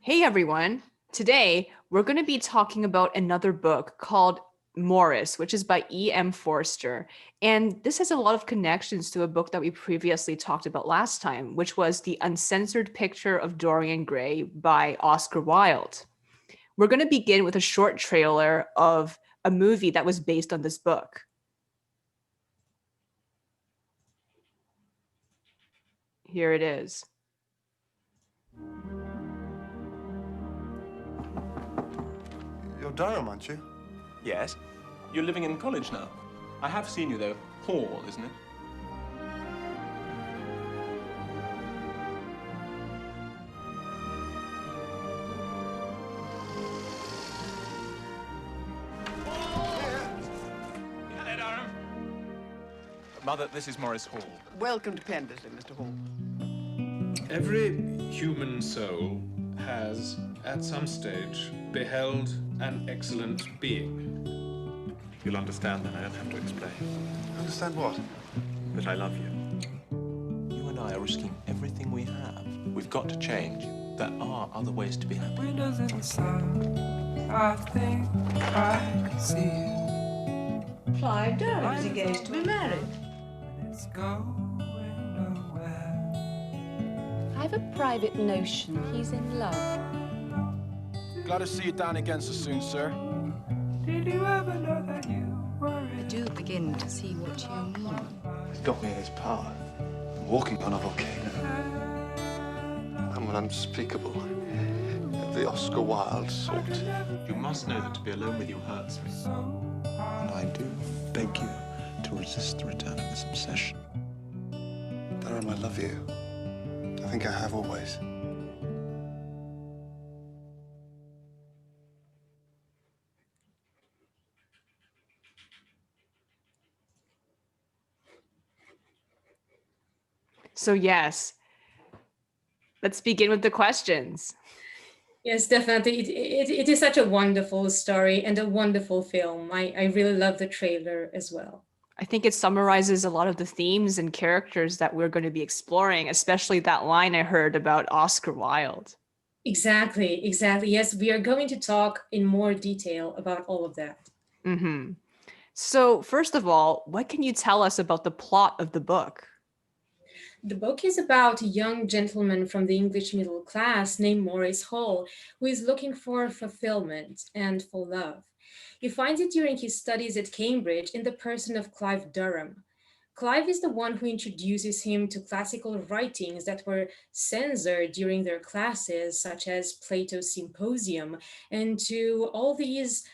Hey everyone! Today we're going to be talking about another book called Maurice, which is by E.M. Forster. And this has a lot of connections to a book that we previously talked about last time, which was The Uncensored Picture of Dorian Gray by Oscar Wilde. We're going to begin with a short trailer of a movie that was based on this book. Here it is. You're Durham, aren't you? Yes. You're living in college now. I have seen you, though. Hall, isn't it? Hello, Durham. Mother, this is Maurice Hall. Welcome to Pendleton, Mr. Hall. Every human soul has, at some stage, beheld an excellent being. You'll understand then, I don't have to explain. Understand what? That I love you. You and I are risking everything we have. We've got to change. There are other ways to be happy. Windows in the sun, I think I can see you. Clive Durham is engaged to be married. It's going nowhere. I have a private notion he's in love. Glad to see you down again so soon, sir. Did you ever know that you were I do begin to see what you mean. He's got me in his power. I'm walking on a volcano. I'm an unspeakable, the Oscar Wilde sort. You must know that to be alone with you hurts me. And I do beg you to resist the return of this obsession. Durham, I love you. I think I have always. So yes, let's begin with the questions. Yes, definitely. It is such a wonderful story and a wonderful film. I really love the trailer as well. I think it summarizes a lot of the themes and characters that we're going to be exploring, especially that line I heard about Oscar Wilde. Exactly. Yes, we are going to talk in more detail about all of that. Mm-hmm. So first of all, what can you tell us about the plot of the book? The book is about a young gentleman from the English middle class named Maurice Hall, who is looking for fulfillment and for love. He finds it during his studies at Cambridge in the person of Clive Durham. Clive is the one who introduces him to classical writings that were censored during their classes, such as Plato's Symposium, and to all these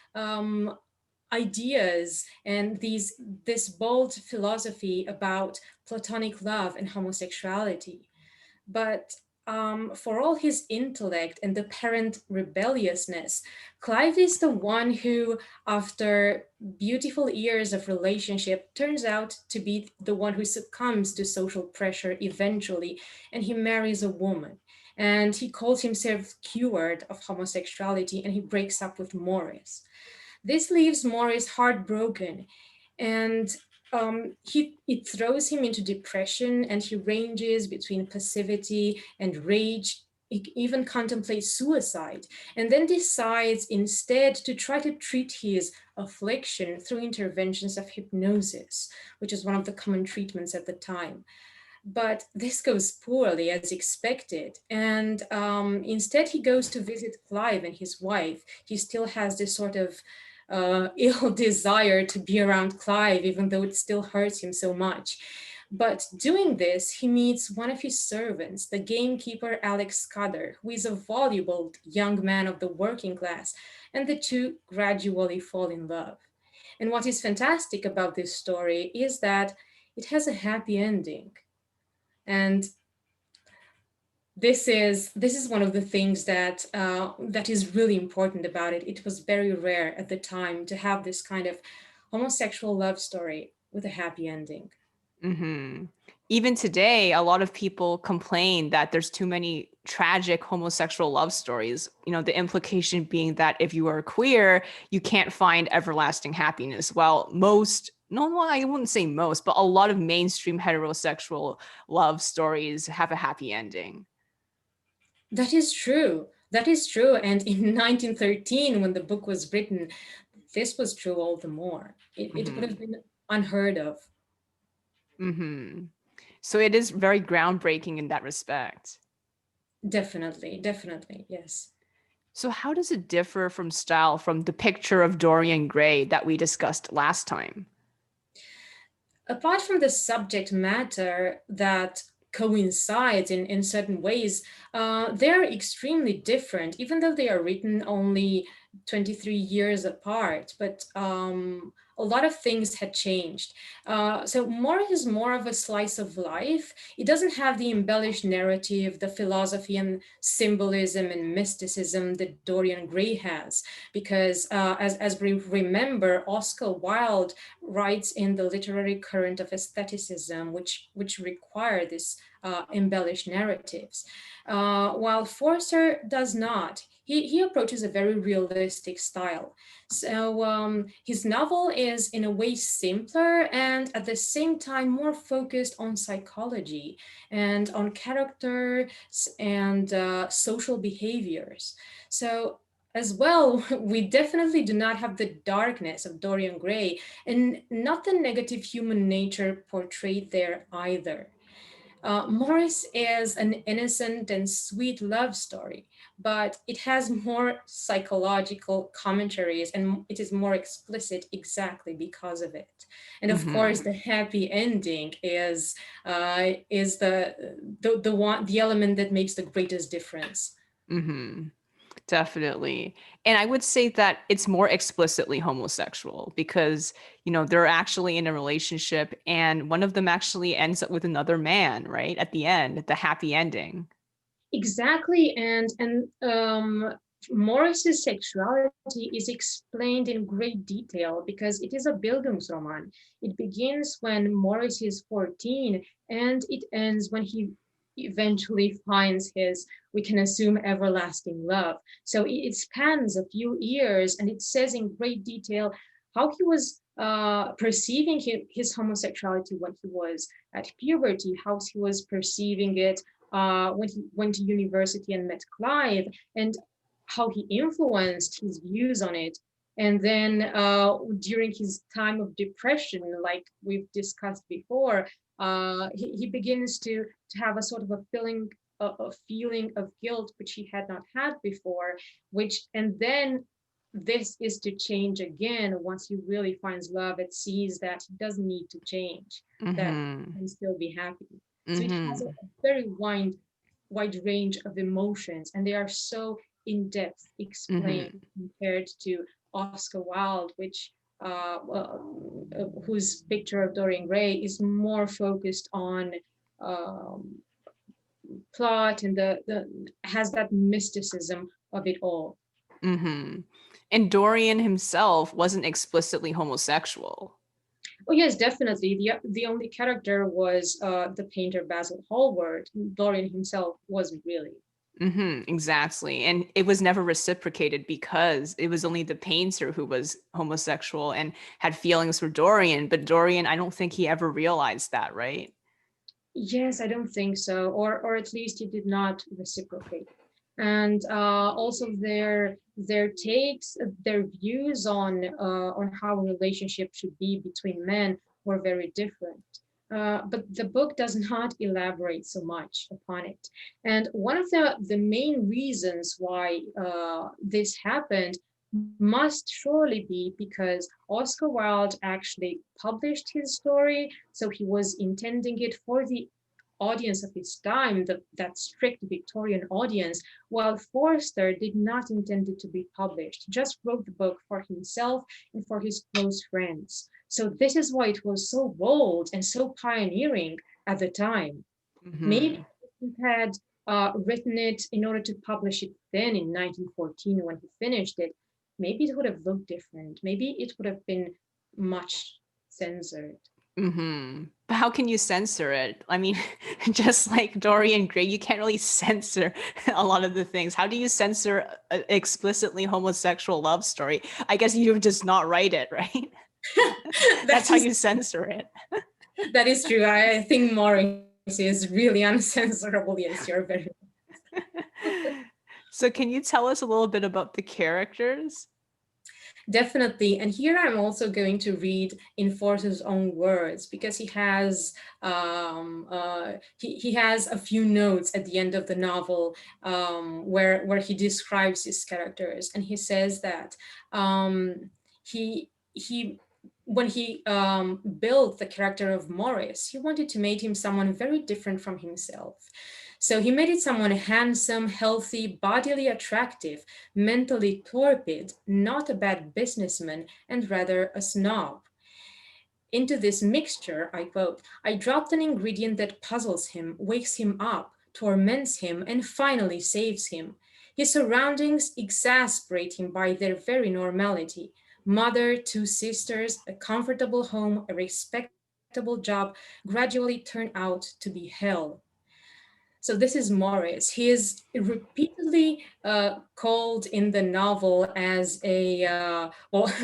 ideas and this bold philosophy about platonic love and homosexuality. But for all his intellect and apparent rebelliousness, Clive is the one who, after beautiful years of relationship, turns out to be the one who succumbs to social pressure eventually, and he marries a woman. And he calls himself cured of homosexuality, and he breaks up with Maurice. This leaves Maurice heartbroken, and it throws him into depression, and he ranges between passivity and rage. He even contemplates suicide, and then decides instead to try to treat his affliction through interventions of hypnosis, which is one of the common treatments at the time. But this goes poorly as expected. And instead he goes to visit Clive and his wife. He still has this sort of ill desire to be around Clive, even though it still hurts him so much. But doing this, he meets one of his servants, the gamekeeper Alex Scudder, who is a voluble young man of the working class, and the two gradually fall in love. And what is fantastic about this story is that it has a happy ending. And this is one of the things that that is really important about it. It was very rare at the time to have this kind of homosexual love story with a happy ending. Mm-hmm. Even today, a lot of people complain that there's too many tragic homosexual love stories. You know, the implication being that if you are queer, you can't find everlasting happiness. Well, I wouldn't say most, but a lot of mainstream heterosexual love stories have a happy ending. That is true. That is true. And in 1913, when the book was written, this was true all the more. It would have been unheard of. So it is very groundbreaking in that respect. Definitely, definitely, yes. So how does it differ from style from the Picture of Dorian Gray that we discussed last time? Apart from the subject matter that coincides in certain ways, they're extremely different, even though they are written only 23 years apart. But a lot of things had changed. So Morris is more of a slice of life. It doesn't have the embellished narrative, the philosophy and symbolism and mysticism that Dorian Gray has, because as we remember, Oscar Wilde writes in the literary current of aestheticism, which require this embellished narratives, while Forster does not. He approaches a very realistic style. So his novel is in a way simpler and at the same time more focused on psychology and on characters and social behaviors. So as well, we definitely do not have the darkness of Dorian Gray and not the negative human nature portrayed there either. Maurice is an innocent and sweet love story, but it has more psychological commentaries and it is more explicit exactly because of it. And of course, the happy ending is the element that makes the greatest difference. Definitely. And I would say that it's more explicitly homosexual because, they're actually in a relationship and one of them actually ends up with another man, right? At the end, the happy ending. Exactly, and Morris's sexuality is explained in great detail because it is a Bildungsroman. It begins when Morris is 14 and it ends when he eventually finds his, we can assume, everlasting love. So it spans a few years and it says in great detail how he was perceiving his homosexuality when he was at puberty, how he was perceiving it when he went to university and met Clive, and how he influenced his views on it. And then during his time of depression, like we've discussed before, he begins to have a sort of a feeling of guilt, which he had not had before, and then this is to change again once he really finds love and sees that he doesn't need to change, that he can still be happy. So it has a very wide range of emotions, and they are so in-depth explained compared to Oscar Wilde, whose Picture of Dorian Gray is more focused on plot and has that mysticism of it all. And Dorian himself wasn't explicitly homosexual. Oh yes, definitely. The only character was the painter Basil Hallward. Dorian himself wasn't really. Exactly. And it was never reciprocated because it was only the painter who was homosexual and had feelings for Dorian. But Dorian, I don't think he ever realized that, right? Yes, I don't think so. Or at least he did not reciprocate. And also their takes, their views on how a relationship should be between men were very different. But the book does not elaborate so much upon it. And one of the main reasons why this happened must surely be because Oscar Wilde actually published his story, so he was intending it for the audience of his time, that strict Victorian audience, while Forster did not intend it to be published, just wrote the book for himself and for his close friends. So this is why it was so bold and so pioneering at the time. Maybe he had written it in order to publish it then in 1914 when he finished it, maybe it would have looked different. Maybe it would have been much censored. But how can you censor it? I mean, just like Dorian Gray, you can't really censor a lot of the things. How do you censor an explicitly homosexual love story? I guess you just not write it, right? That's how you censor it. That is true. I think Maurice is really uncensorable. Yes, you're very So can you tell us a little bit about the characters? Definitely. And here I'm also going to read in Forster's own words, because he has a few notes at the end of the novel, where he describes his characters, and he says that he when he built the character of Maurice, he wanted to make him someone very different from himself. So he made it someone handsome, healthy, bodily attractive, mentally torpid, not a bad businessman, and rather a snob. Into this mixture, I quote, I dropped an ingredient that puzzles him, wakes him up, torments him, and finally saves him. His surroundings exasperate him by their very normality. Mother, two sisters, a comfortable home, a respectable job gradually turn out to be hell. So this is Maurice. He is repeatedly called in the novel as a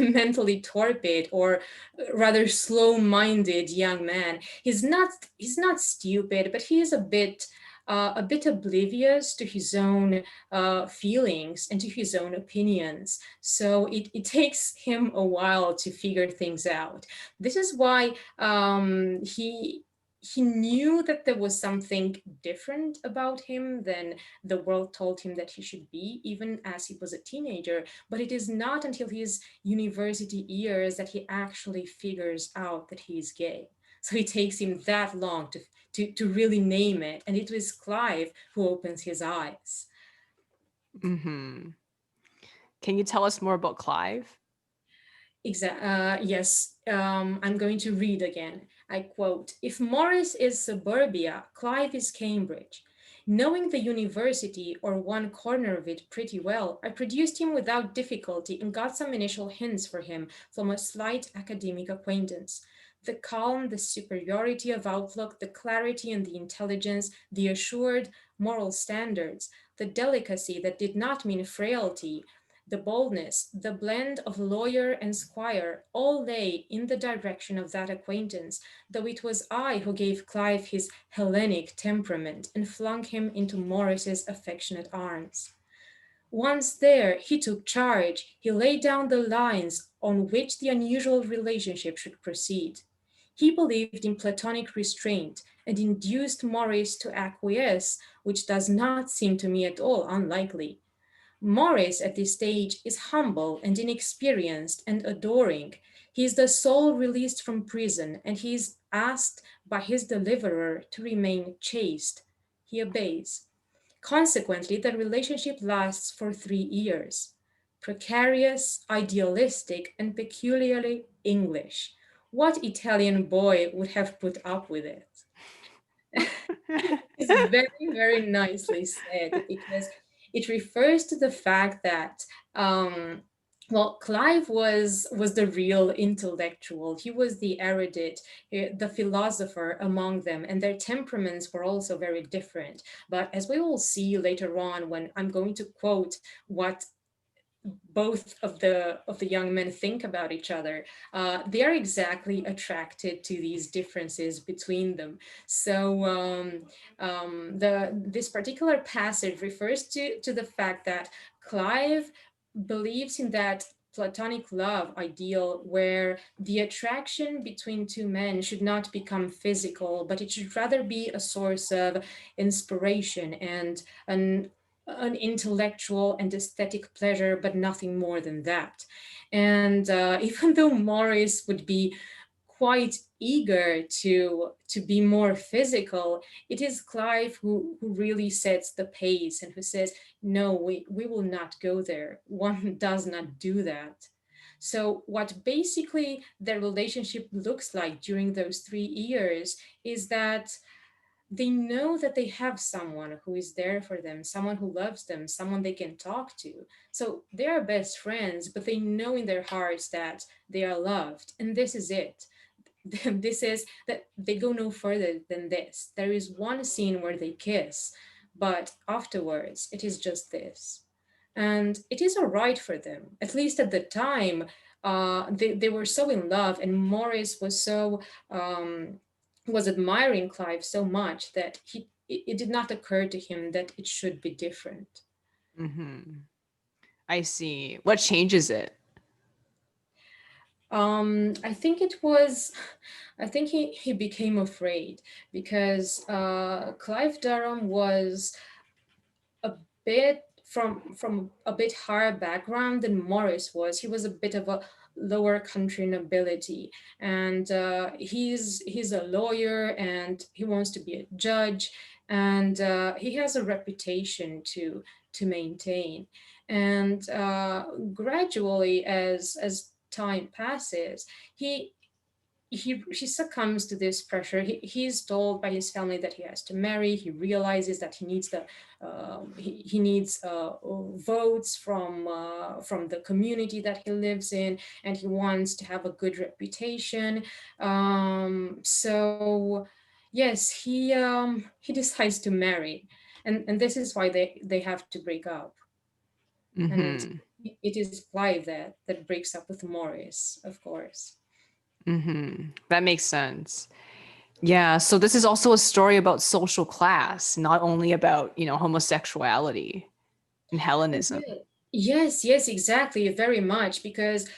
mentally torpid, or rather slow-minded young man. He's not stupid, but he is a bit oblivious to his own feelings and to his own opinions. So it takes him a while to figure things out. This is why he knew that there was something different about him than the world told him that he should be, even as he was a teenager. But it is not until his university years that he actually figures out that he is gay. So it takes him that long to really name it. And it was Clive who opens his eyes. Mm-hmm. Can you tell us more about Clive? Yes, I'm going to read again. I quote, if Maurice is suburbia, Clive is Cambridge. Knowing the university, or one corner of it, pretty well, I produced him without difficulty and got some initial hints for him from a slight academic acquaintance. The calm, the superiority of outlook, the clarity and the intelligence, the assured moral standards, the delicacy that did not mean frailty, the boldness, the blend of lawyer and squire, all lay in the direction of that acquaintance, though it was I who gave Clive his Hellenic temperament and flung him into Maurice's affectionate arms. Once there, he took charge. He laid down the lines on which the unusual relationship should proceed. He believed in Platonic restraint and induced Maurice to acquiesce, which does not seem to me at all unlikely. Maurice at this stage is humble and inexperienced and adoring. He is the soul released from prison, and he is asked by his deliverer to remain chaste. He obeys. Consequently, the relationship lasts for 3 years. Precarious, idealistic, and peculiarly English. What Italian boy would have put up with it? It's very, very nicely said, because it refers to the fact that Clive was the real intellectual. He was the erudite, the philosopher among them, and their temperaments were also very different. But as we will see later on, when I'm going to quote what both of the young men think about each other, they are exactly attracted to these differences between them. So this particular passage refers to the fact that Clive believes in that Platonic love ideal where the attraction between two men should not become physical, but it should rather be a source of inspiration and an intellectual and aesthetic pleasure, but nothing more than that. And even though Maurice would be quite eager to be more physical, it is Clive who really sets the pace and who says, no, we will not go there. One does not do that. So what basically their relationship looks like during those 3 years is that they know that they have someone who is there for them, someone who loves them, someone they can talk to. So they are best friends, but they know in their hearts that they are loved. And this is it. This is that they go no further than this. There is one scene where they kiss, but afterwards it is just this. And it is all right for them, at least at the time. They were so in love, and Maurice um, was admiring Clive so much that it did not occur to him that it should be different. Mm-hmm. I see. What changes it? I think it was, I think he became afraid because Clive Durham was a bit from a bit higher background than Maurice was. He was a bit of a lower country nobility, and he's a lawyer and he wants to be a judge, and he has a reputation to maintain. And gradually, as time passes, he he succumbs to this pressure. He's told by his family that he has to marry. He realizes that he needs he needs votes from the community that he lives in, and he wants to have a good reputation. So yes, he decides to marry, and this is why they have to break up. And Mm-hmm. it is Clive that breaks up with Maurice, of course. Mm-hmm. That makes sense. Yeah, so this is also a story about social class, not only about, homosexuality and Hellenism. Yeah. Yes, exactly, very much. Because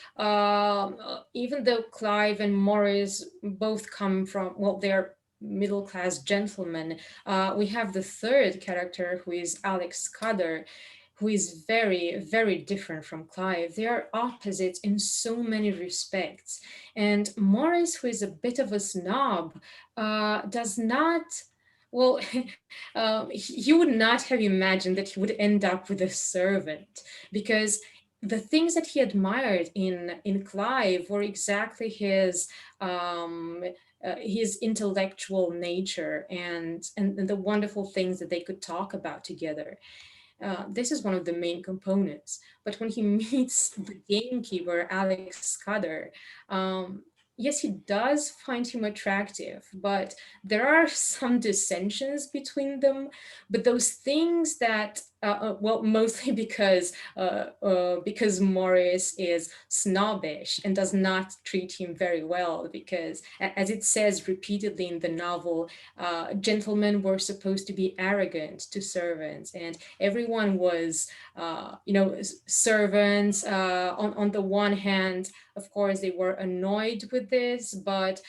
even though Clive and Maurice both come from, well, they're middle class gentlemen, we have the third character who is Alex Scudder, who is very, very different from Clive. They are opposites in so many respects. And Maurice, who is a bit of a snob, does not. Well, you would not have imagined that he would end up with a servant, because the things that he admired in Clive were exactly his intellectual nature, and the wonderful things that they could talk about together. This is one of the main components. But when he meets the gamekeeper, Alex Scudder, yes, he does find him attractive, but there are some dissensions between them. But those things that, well, mostly because Maurice is snobbish and does not treat him very well, because as it says repeatedly in the novel, gentlemen were supposed to be arrogant to servants, and everyone was, servants. On the one hand, of course, they were annoyed with this, but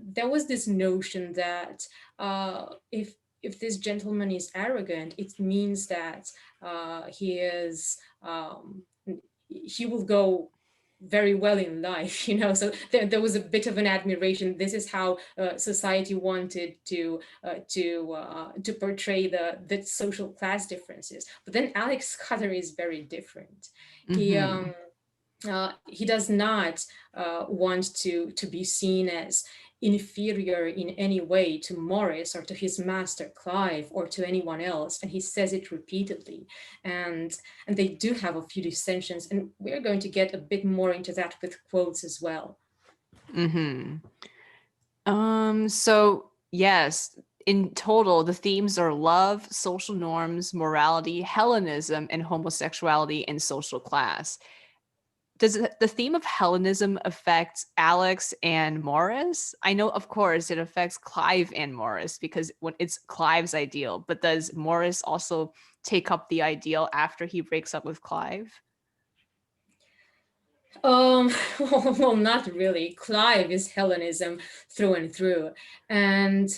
there was this notion that if this gentleman is arrogant, it means that he is he will go very well in life, so there was a bit of an admiration. This is how society wanted to portray the social class differences. But then Alex Cutter is very different. Mm-hmm. He does not want to be seen as inferior in any way to Maurice or to his master Clive or to anyone else, and he says it repeatedly. And they do have a few dissensions, and we're going to get a bit more into that with quotes as well. Mm-hmm. So yes, in total, the themes are love, social norms, morality, Hellenism, and homosexuality and social class. Does the theme of Hellenism affect Alex and Maurice? I know, of course, it affects Clive and Maurice because when it's Clive's ideal, but does Maurice also take up the ideal after he breaks up with Clive? Well, not really. Clive is Hellenism through and through, and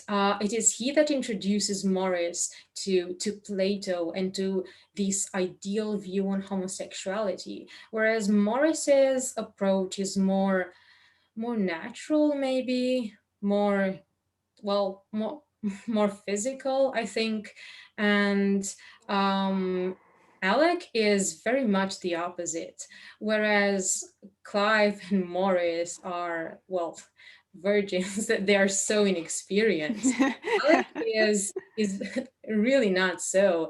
it is he that introduces Maurice to Plato and to this ideal view on homosexuality, whereas Maurice's approach is more natural, maybe more, well, more physical, I think. And Alec is very much the opposite, whereas Clive and Maurice are, well, virgins. That they are so inexperienced. Alec is really not so.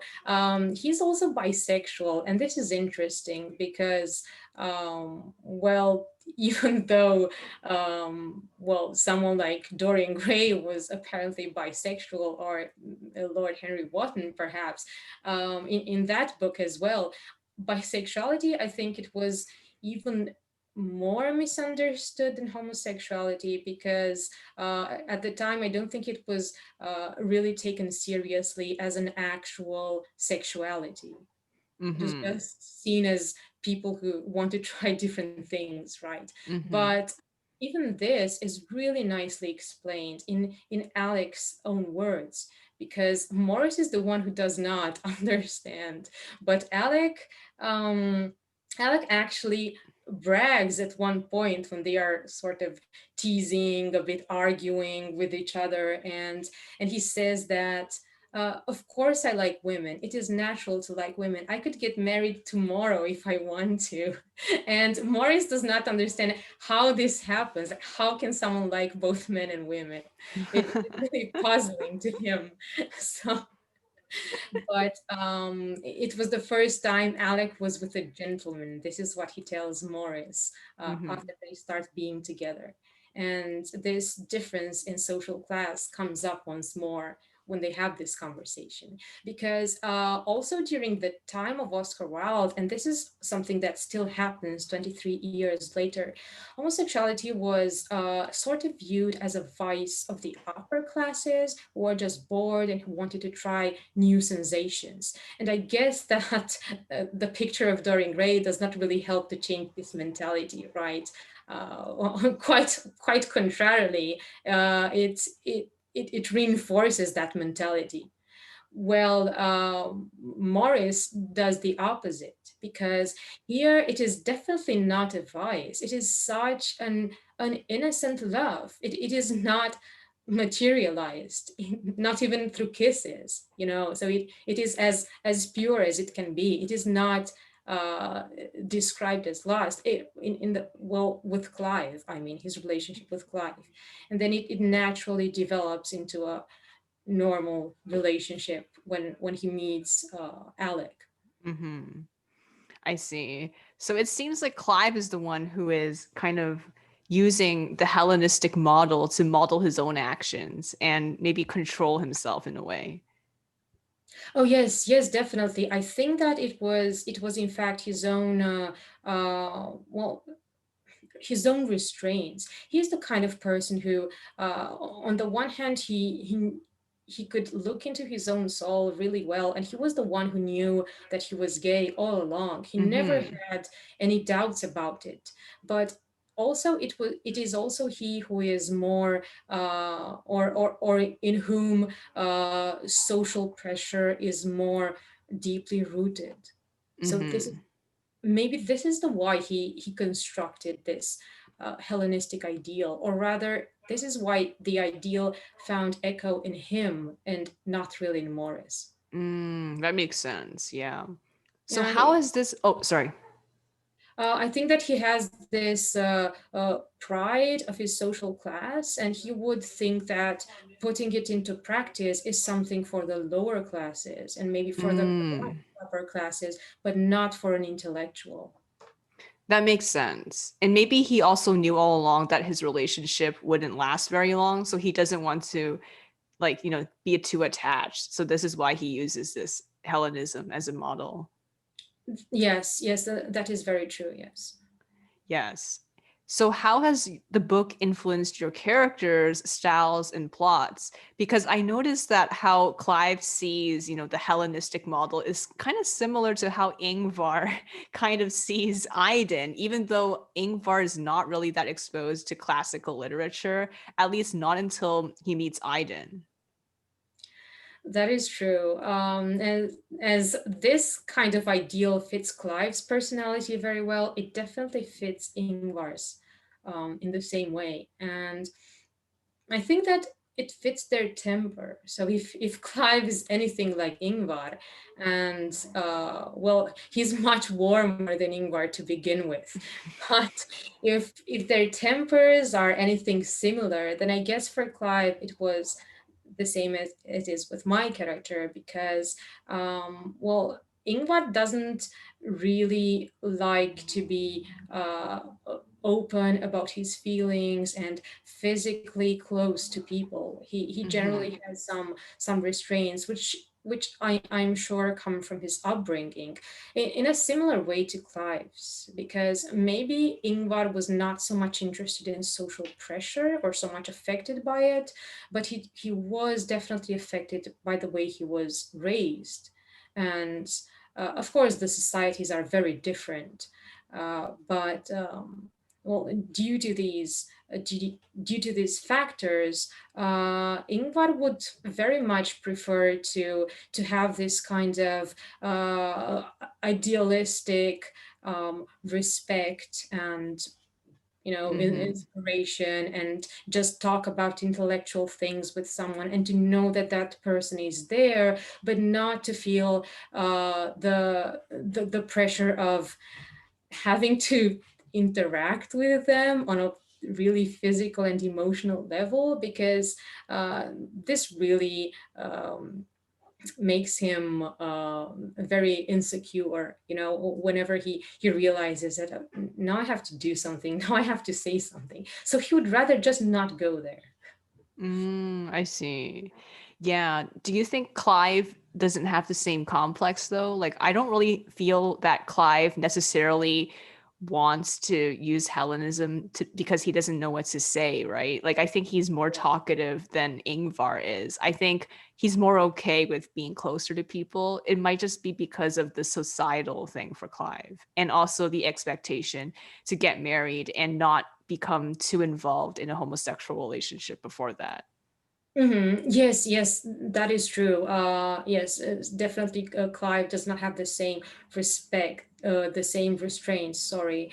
He's also bisexual, and this is interesting because, well, even though, well, someone like Dorian Gray was apparently bisexual, or Lord Henry Wotton, perhaps, in that book as well, bisexuality, I think it was even more misunderstood than homosexuality because at the time I don't think it was really taken seriously as an actual sexuality. It was Mm-hmm. just seen as people who want to try different things, right? Mm-hmm. But even this is really nicely explained in Alec's own words, because Maurice is the one who does not understand, but um, Alec actually brags at one point when they are sort of teasing, a bit arguing with each other, and he says that of course, I like women. It is natural to like women. I could get married tomorrow if I want to. And Maurice does not understand how this happens. Like, how can someone like both men and women? It's really puzzling to him. So, but it was the first time Alec was with a gentleman. This is what he tells Maurice Mm-hmm. after they start being together. And this difference in social class comes up once more when they have this conversation. Because also during the time of Oscar Wilde, and this is something that still happens 23 years later, homosexuality was sort of viewed as a vice of the upper classes who are just bored and who wanted to try new sensations. And I guess that the picture of Dorian Gray does not really help to change this mentality, right? Quite contrarily, it reinforces that mentality. Well, Maurice does the opposite, because here it is definitely not a vice. It is such an innocent love. It is not materialized, not even through kisses, you know. So it is as pure as it can be. It is not uh, described as lust. In the well, with Clive, I mean, his relationship with Clive, and then it naturally develops into a normal relationship when he meets Alec. Mm-hmm. I see. So it seems like Clive is the one who is kind of using the Hellenistic model to model his own actions and maybe control himself in a way. Oh yes, yes, definitely. I think that it was in fact his own well, his own restraints. He's the kind of person who, on the one hand, he could look into his own soul really well, and he was the one who knew that he was gay all along. He never Mm-hmm. had any doubts about it. But also, it is also he who is more, or in whom social pressure is more deeply rooted. So Mm-hmm. maybe this is the why he constructed this Hellenistic ideal, or rather, this is why the ideal found echo in him and not really in Maurice. That makes sense. Yeah. So And how is this? Oh, sorry. I think that he has this pride of his social class, and he would think that putting it into practice is something for the lower classes and maybe for the Mm, upper classes, but not for an intellectual. that makes sense. And maybe he also knew all along that his relationship wouldn't last very long, so he doesn't want to be too attached. So this is why he uses this Hellenism as a model. Yes, yes, that is very true. Yes. Yes. So how has the book influenced your characters, styles, and plots? Because I noticed that how Clive sees, the Hellenistic model is kind of similar to how Yngvar kind of sees Aidan, even though Yngvar is not really that exposed to classical literature, at least not until he meets Aidan. That is true. And as this kind of ideal fits Clive's personality very well, it definitely fits Ingvar's in the same way. And I think that it fits their temper. So if Clive is anything like Ingvar, and well, he's much warmer than Ingvar to begin with. But if their tempers are anything similar, then I guess for Clive it was the same as it is with my character, because well, Ingvar doesn't really like to be open about his feelings and physically close to people. He Mm-hmm. generally has some restraints, which I'm sure come from his upbringing, in a similar way to Clive's, because maybe Yngvar was not so much interested in social pressure or so much affected by it, but he was definitely affected by the way he was raised. And of course, the societies are very different, but well, due to these factors, Ingvar would very much prefer to have this kind of idealistic respect and inspiration, and just talk about intellectual things with someone, and to know that that person is there, but not to feel the pressure of having to interact with them on a really physical and emotional level, because this really makes him very insecure, whenever he realizes that now I have to do something, now I have to say something. So he would rather just not go there. I see. Yeah. Do you think Clive doesn't have the same complex though? Like, I don't really feel that Clive necessarily wants to use Hellenism because he doesn't know what to say, right? Like, I think he's more talkative than Yngvar is. I think he's more okay with being closer to people. It might just be because of the societal thing for Clive, and also the expectation to get married and not become too involved in a homosexual relationship before that. Yes, that is true. Yes, definitely. Clive does not have the same respect, the same restraints. Sorry,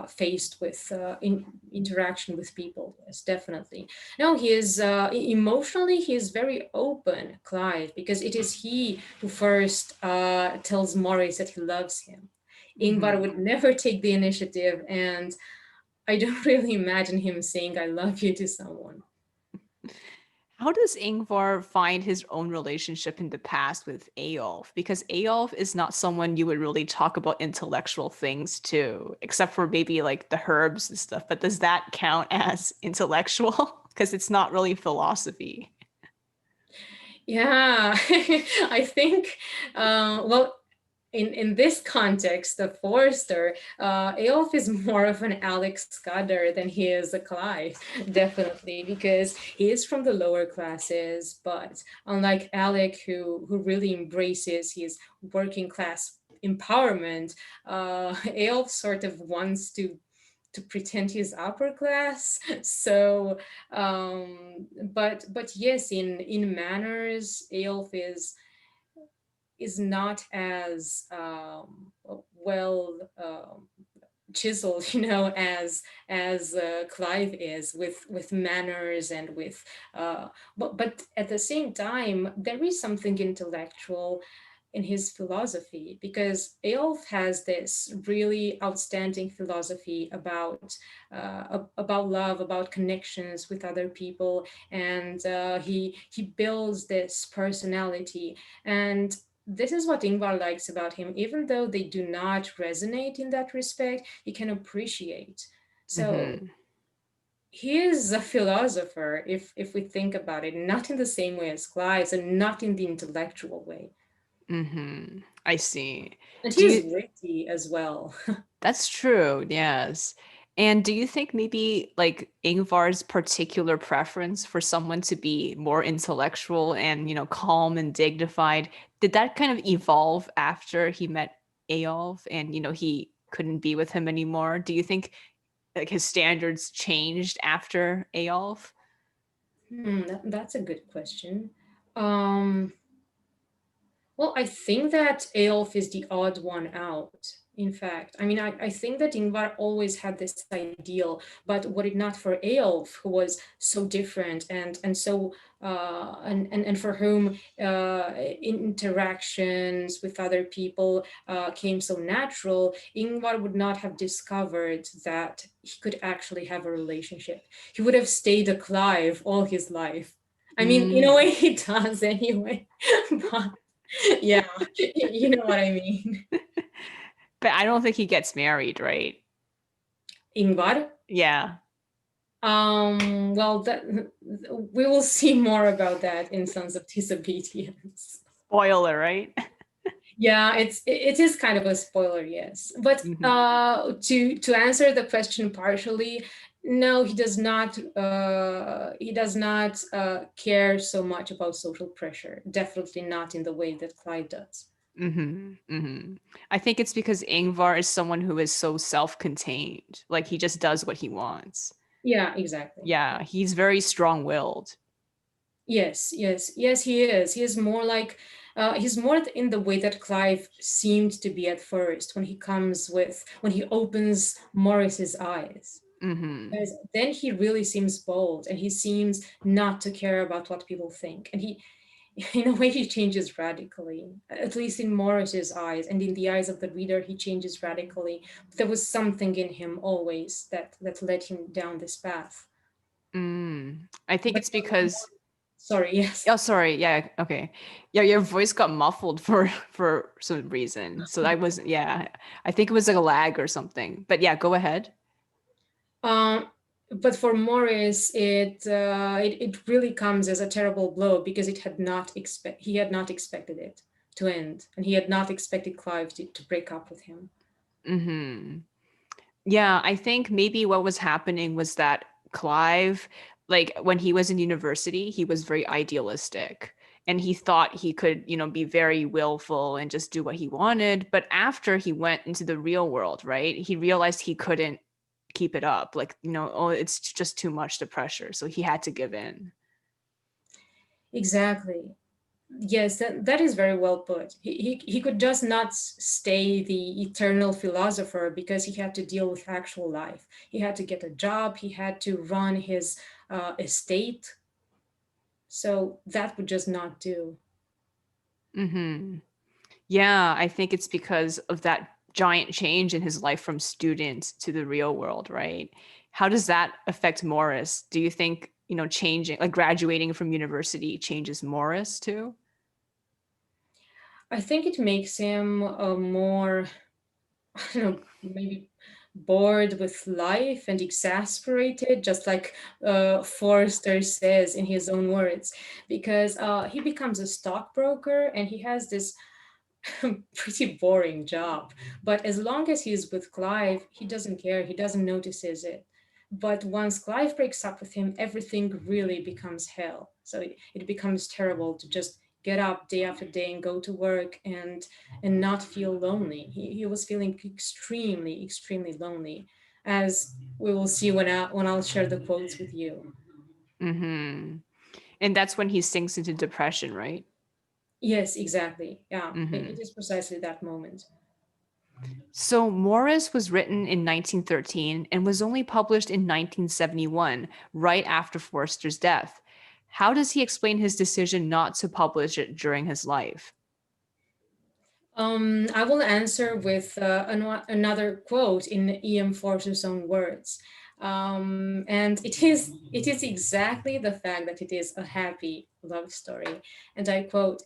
faced with interaction with people. Yes, definitely. No, he is emotionally. He is very open, Clive, because it is he who first tells Maurice that he loves him. Ingvar would never take the initiative, and I don't really imagine him saying "I love you" to someone. How does Yngvar find his own relationship in the past with Eyolf? Because Eyolf is not someone you would really talk about intellectual things to, except for maybe like the herbs and stuff. But does that count as intellectual? Because it's not really philosophy. Yeah, I think, well, in this context of Forster, Eyolf is more of an Alex Scudder than he is a Clive, definitely, because he is from the lower classes. But unlike Alec, who really embraces his working class empowerment, Eyolf sort of wants to pretend he's upper class. So but yes, in manners, Eyolf is not as well chiseled, as Clive is with manners and with but at the same time there is something intellectual in his philosophy, because Eyolf has this really outstanding philosophy about love, about connections with other people, and he builds this personality. And this is what Ingvar likes about him. Even though they do not resonate in that respect, he can appreciate. So he is a philosopher, if we think about it, not in the same way as Clive, and not in the intellectual way. I see. And Do he's you, witty as well. that's true, yes. And do you think maybe like Ingvar's particular preference for someone to be more intellectual and, calm and dignified, did that kind of evolve after he met Eyolf and, he couldn't be with him anymore? Do you think like his standards changed after Eyolf? That's a good question. Um, well, I think that Eyolf is the odd one out. In fact, I mean, I think that Ingvar always had this ideal, but were it not for Eyolf, who was so different and so and for whom interactions with other people came so natural, Ingvar would not have discovered that he could actually have a relationship. He would have stayed a Clive all his life. I mean, in a way, he does anyway. But yeah, you know what I mean. But I don't think he gets married, right? Ingvar? Yeah. Well, that we will see more about that in Sons of Disobedience. Spoiler, right? Yeah, it is kind of a spoiler, yes. But to answer the question partially, no, he does not. He does not care so much about social pressure. Definitely not in the way that Clive does. I think it's because Yngvar is someone who is so self-contained. Like he just does what he wants. Yeah, exactly. Yeah, he's very strong-willed. Yes, yes, yes, he is. He is more like, he's more in the way that Clive seemed to be at first when he opens Maurice's eyes. Because then he really seems bold and he seems not to care about what people think. And he, in a way, he changes radically, at least in Maurice's eyes, and in the eyes of the reader, he changes radically. There was something in him always that led him down this path. I think But it's because sorry, yes. oh, sorry. Yeah. Okay. Yeah, your voice got muffled for some reason. So I was yeah. I think it was like a lag or something. But yeah, go ahead. But for Maurice, it really comes as a terrible blow because he had not expected it to end, and he had not expected Clive to break up with him. Yeah, I think maybe what was happening was that Clive, like when he was in university, he was very idealistic and he thought he could, be very willful and just do what he wanted. But after he went into the real world, right, he realized he couldn't keep it up. Like, oh, it's just too much the pressure. So he had to give in. Exactly. Yes, that is very well put. He could just not stay the eternal philosopher because he had to deal with actual life. He had to get a job, he had to run his estate. So that would just not do. Yeah, I think it's because of that giant change in his life from student to the real world, right? How does that affect Maurice? Do you think, changing, like graduating from university changes Maurice too? I think it makes him more, I don't know, maybe bored with life and exasperated, just like Forster says in his own words, because he becomes a stockbroker and he has this pretty boring job. But as long as he's with Clive, he doesn't care, he doesn't notices it. But once Clive breaks up with him, everything really becomes hell. So it becomes terrible to just get up day after day and go to work and not feel lonely. He was feeling extremely, extremely lonely, as we will see when I'll share the quotes with you. And that's when he sinks into depression, right? Yes, exactly. Yeah, it is precisely that moment. So Morris was written in 1913 and was only published in 1971, right after Forster's death. How does he explain his decision not to publish it during his life? I will answer with another quote in E.M. Forster's own words. And it is exactly the fact that it is a happy love story. And I quote,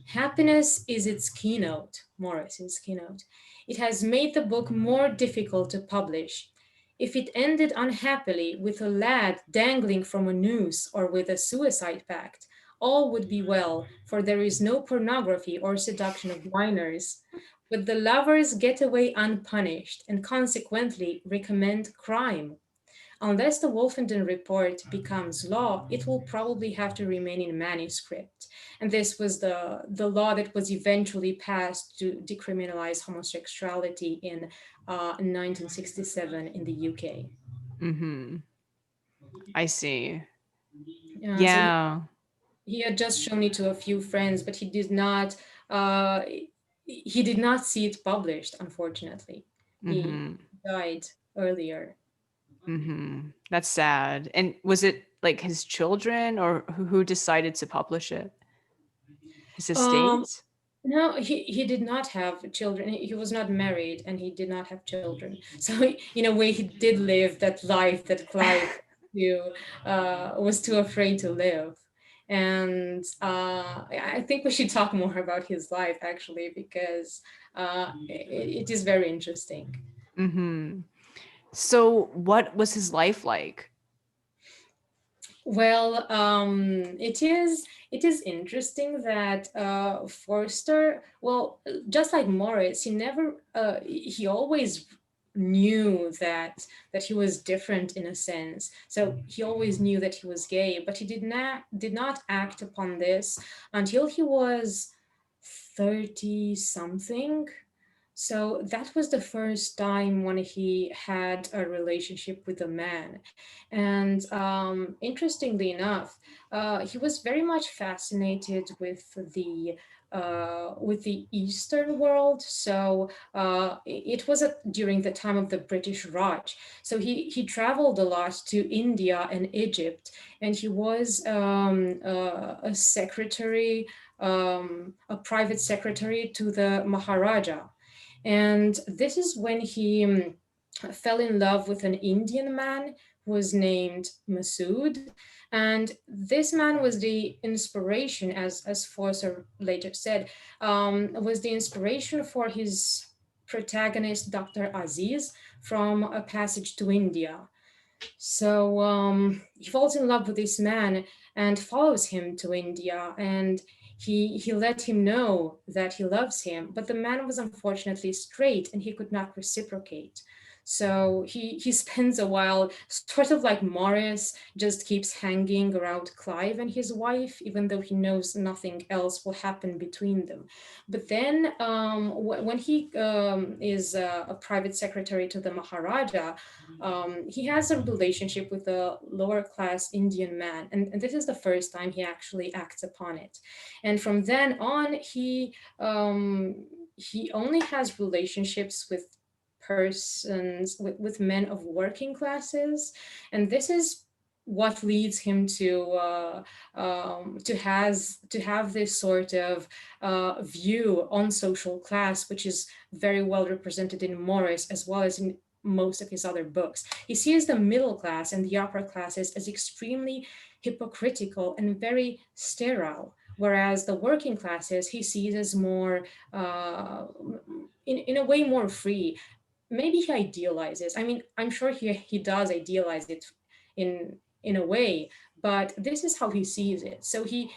"Happiness is its keynote, Morris's keynote. It has made the book more difficult to publish. If it ended unhappily with a lad dangling from a noose or with a suicide pact, all would be well, for there is no pornography or seduction of minors. But the lovers get away unpunished and consequently recommend crime. Unless the Wolfenden report becomes law, it will probably have to remain in manuscript." And this was the law that was eventually passed to decriminalize homosexuality in 1967 in the UK. I see. So Yeah. he had just shown it to a few friends, but uh, he did not see it published, unfortunately. He died earlier. That's sad. And was it like his children or who decided to publish it? His Um, estate? No, he did not have children. He was not married and he did not have children. So in a way, he did live that life that Clive was too afraid to live. And I think we should talk more about his life actually, because it is very interesting. So what was his life like? Well, it is interesting that Forster, well, just like Maurice, he always knew that he was different in a sense. So he always knew that he was gay, but he did not act upon this until he was 30 something. So that was the first time when he had a relationship with a man. And interestingly enough, he was very much fascinated with the Eastern world. So it was during the time of the British Raj. So he traveled a lot to India and Egypt, and he was a secretary, a private secretary to the Maharaja. And this is when he fell in love with an Indian man who was named Masood. And this man was the inspiration, as Forster later said, was the inspiration for his protagonist, Dr. Aziz, from A Passage to India. So he falls in love with this man and follows him to India, and he let him know that he loves him, but the man was unfortunately straight and he could not reciprocate. So he spends a while, sort of like Maurice, just keeps hanging around Clive and his wife, even though he knows nothing else will happen between them. But then when he is a private secretary to the Maharaja, he has a relationship with a lower class Indian man, and this is the first time he actually acts upon it. And from then on, he only has relationships with persons with men of working classes, and this is what leads him to have this sort of view on social class, which is very well represented in Maurice as well as in most of his other books. He sees the middle class and the upper classes as extremely hypocritical and very sterile, whereas the working classes he sees as more, in a way, more free. Maybe he idealizes. I mean, I'm sure he does idealize it in a way, but this is how he sees it. So he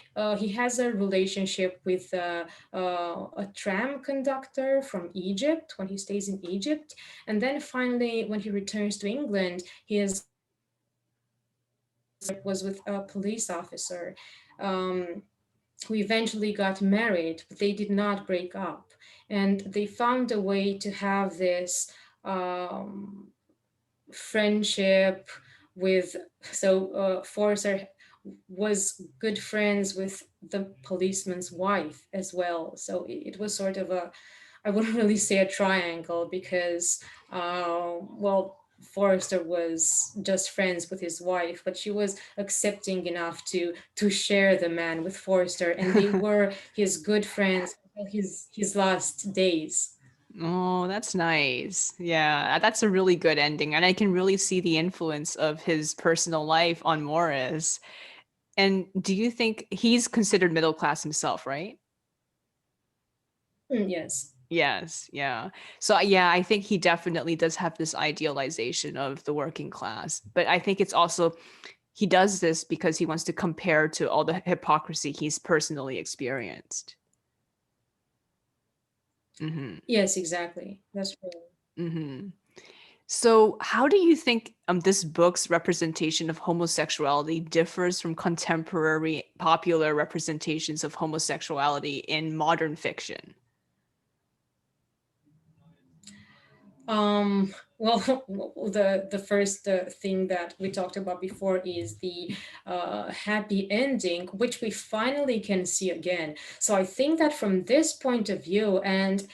has a relationship with a tram conductor from Egypt when he stays in Egypt, and then finally when he returns to England, his was with a police officer who eventually got married, but they did not break up, and they found a way to have this friendship with. So Forster was good friends with the policeman's wife as well. So it was sort of a, I wouldn't really say a triangle because, well, Forster was just friends with his wife, but she was accepting enough to share the man with Forster, and they were his good friends until his last days. Oh, that's nice. Yeah, that's a really good ending. And I can really see the influence of his personal life on Morris. And do you think he's considered middle class himself, right? Yes. Yes, yeah. So yeah, I think he definitely does have this idealization of the working class. But I think it's also he does this because he wants to compare to all the hypocrisy he's personally experienced. Mm-hmm. Yes, exactly. That's true. Mm-hmm. So, how do you think this book's representation of homosexuality differs from contemporary popular representations of homosexuality in modern fiction? Well, the first thing that we talked about before is the happy ending, which we finally can see again. So I think that from this point of view, and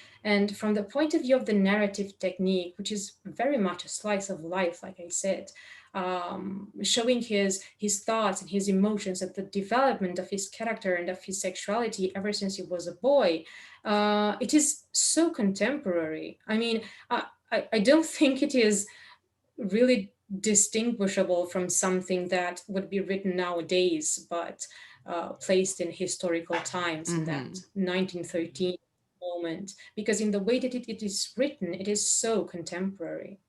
from the point of view of the narrative technique, which is very much a slice of life, like I said, showing his thoughts and his emotions and the development of his character and of his sexuality ever since he was a boy, it is so contemporary. I mean, I don't think it is really distinguishable from something that would be written nowadays, but placed in historical times in that 1913 moment, because in the way that it is written, it is so contemporary.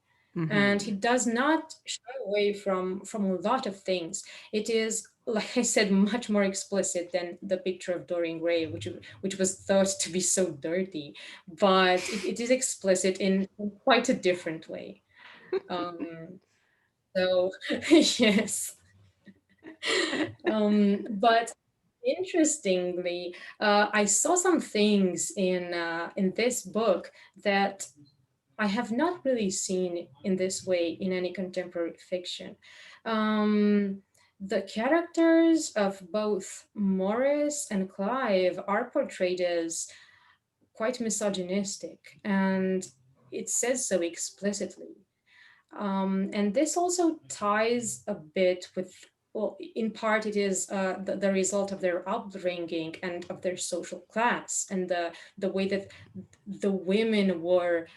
And he does not shy away from a lot of things. It is, like I said, much more explicit than the Picture of Dorian Gray, which was thought to be so dirty, but it is explicit in quite a different way. So yes. But interestingly, I saw some things in this book that I have not really seen in this way in any contemporary fiction. The characters of both Maurice and Clive are portrayed as quite misogynistic, and it says so explicitly. And this also ties a bit with, well, in part, it is the result of their upbringing and of their social class, and the way that the women were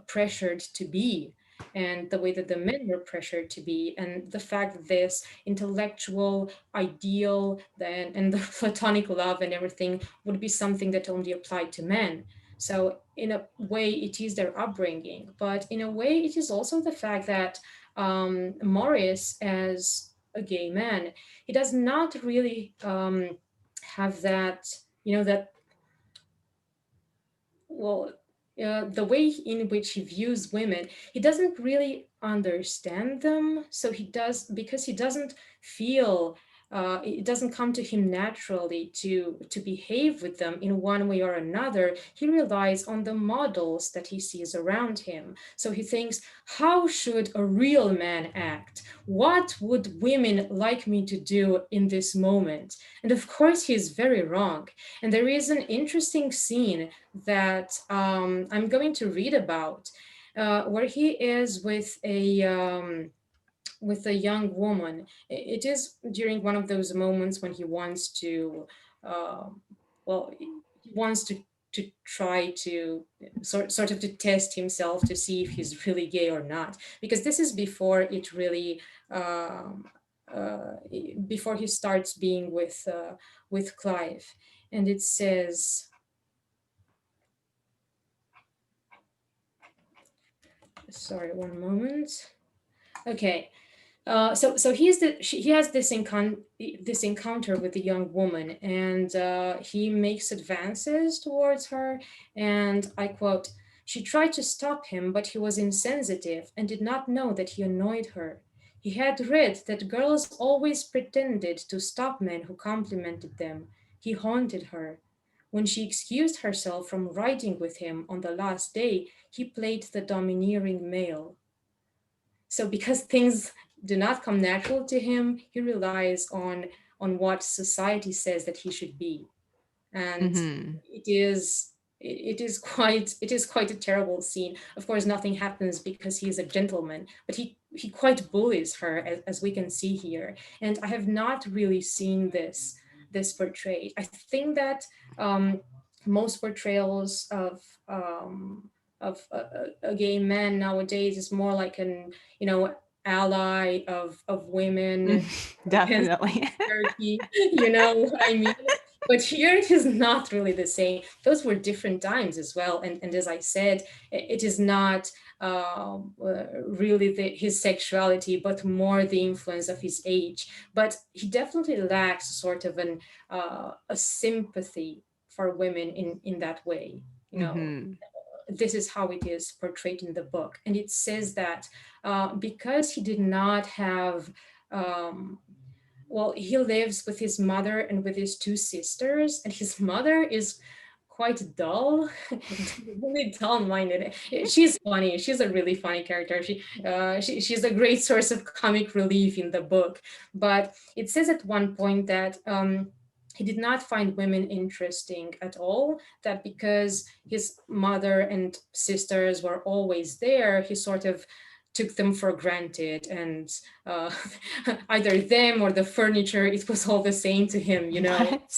pressured to be, and the way that the men were pressured to be, and the fact that this intellectual ideal then and the platonic love and everything would be something that only applied to men. So in a way, it is their upbringing, but in a way, it is also the fact that Maurice, as a gay man, he does not really have that, that, well, the way in which he views women, he doesn't really understand them. So he does, because he doesn't feel, it doesn't come to him naturally to behave with them in one way or another. He relies on the models that he sees around him. So he thinks, how should a real man act? What would women like me to do in this moment? And of course, he is very wrong. And there is an interesting scene that I'm going to read about, where he is with a young woman. It is during one of those moments when he wants to, well, he wants to try to sort of to test himself to see if he's really gay or not, because this is before it really. Before he starts being with Clive, and it says, sorry, one moment. Okay. So he has this encounter with the young woman, and he makes advances towards her, and I quote, "She tried to stop him, but he was insensitive and did not know that he annoyed her. He had read that girls always pretended to stop men who complimented them. He haunted her. When she excused herself from riding with him on the last day, he played the domineering male. So because things do not come natural to him, he relies on what society says that he should be. And it is quite a terrible scene. Of course, nothing happens because he is a gentleman, but he quite bullies her, as we can see here. And I have not really seen this portrayed. I think that most portrayals of a gay man nowadays is more like an ally of women. Definitely. You know what I mean? But here it is not really the same. Those were different times as well. And as I said, it is not really his sexuality, but more the influence of his age. But he definitely lacks sort of a sympathy for women in that way. This is how it is portrayed in the book. And it says that because he did not have well, he lives with his mother and with his two sisters, and his mother is quite dull, really dull-minded. She's funny. She's a really funny character. She's a great source of comic relief in the book. But it says at one point that he did not find women interesting at all, that because his mother and sisters were always there, he sort of took them for granted, and either them or the furniture, it was all the same to him, He doesn't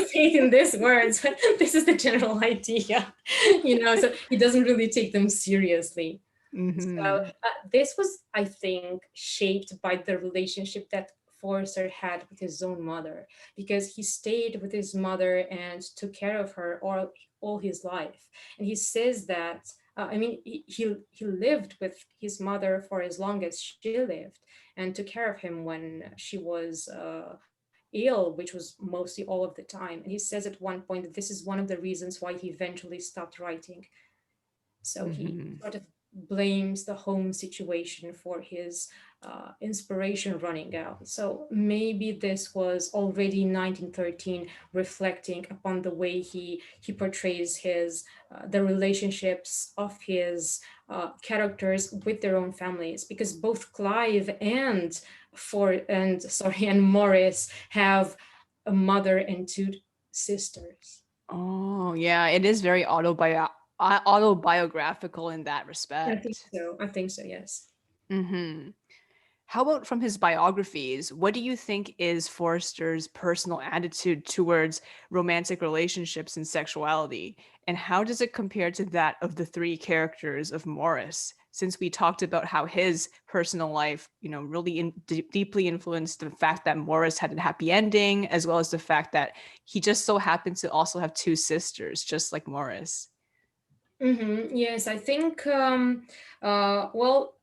say it in these words, but this is the general idea, so he doesn't really take them seriously. So this was, I think, shaped by the relationship that Forster had with his own mother, because he stayed with his mother and took care of her all his life. And he says that I mean, he lived with his mother for as long as she lived, and took care of him when she was ill, which was mostly all of the time. And he says at one point that this is one of the reasons why he eventually stopped writing. So he Mm-hmm. sort of blames the home situation for his inspiration running out. So maybe this was already in 1913, reflecting upon the way he portrays his the relationships of his characters with their own families, because both Clive and and Maurice have a mother and two sisters. Oh, yeah, it is very autobiographical in that I think respect. so. I think so. Yes. Mm-hmm. How about from his biographies? What do you think is Forster's personal attitude towards romantic relationships and sexuality? And how does it compare to that of the three characters of Maurice? Since we talked about how his personal life, really deeply influenced the fact that Maurice had a happy ending, as well as the fact that he just so happened to also have two sisters, just like Maurice. Yes, I think, well,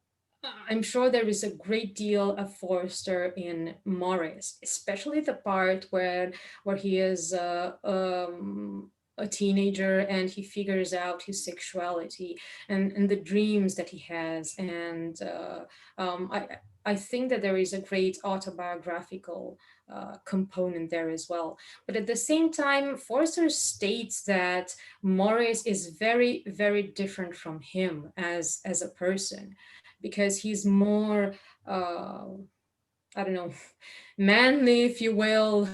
I'm sure there is a great deal of Forster in Maurice, especially the part where he is a teenager and he figures out his sexuality and the dreams that he has. And I think that there is a great autobiographical component there as well. But at the same time, Forster states that Maurice is very, very different from him as a person, because he's more, I don't know, manly, if you will,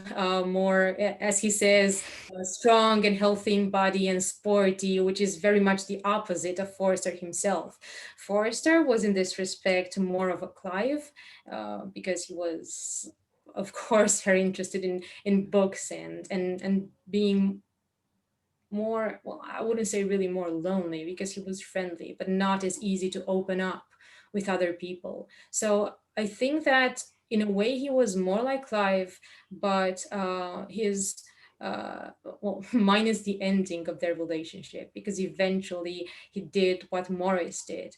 more, as he says, strong and healthy in body and sporty, which is very much the opposite of Forster himself. Forster was in this respect more of a Clive, because he was, of course, very interested in books and being more, well, I wouldn't say really more lonely, because he was friendly but not as easy to open up with other people. So I think that in a way he was more like Clive, but his well, minus the ending of their relationship, because eventually he did what Maurice did.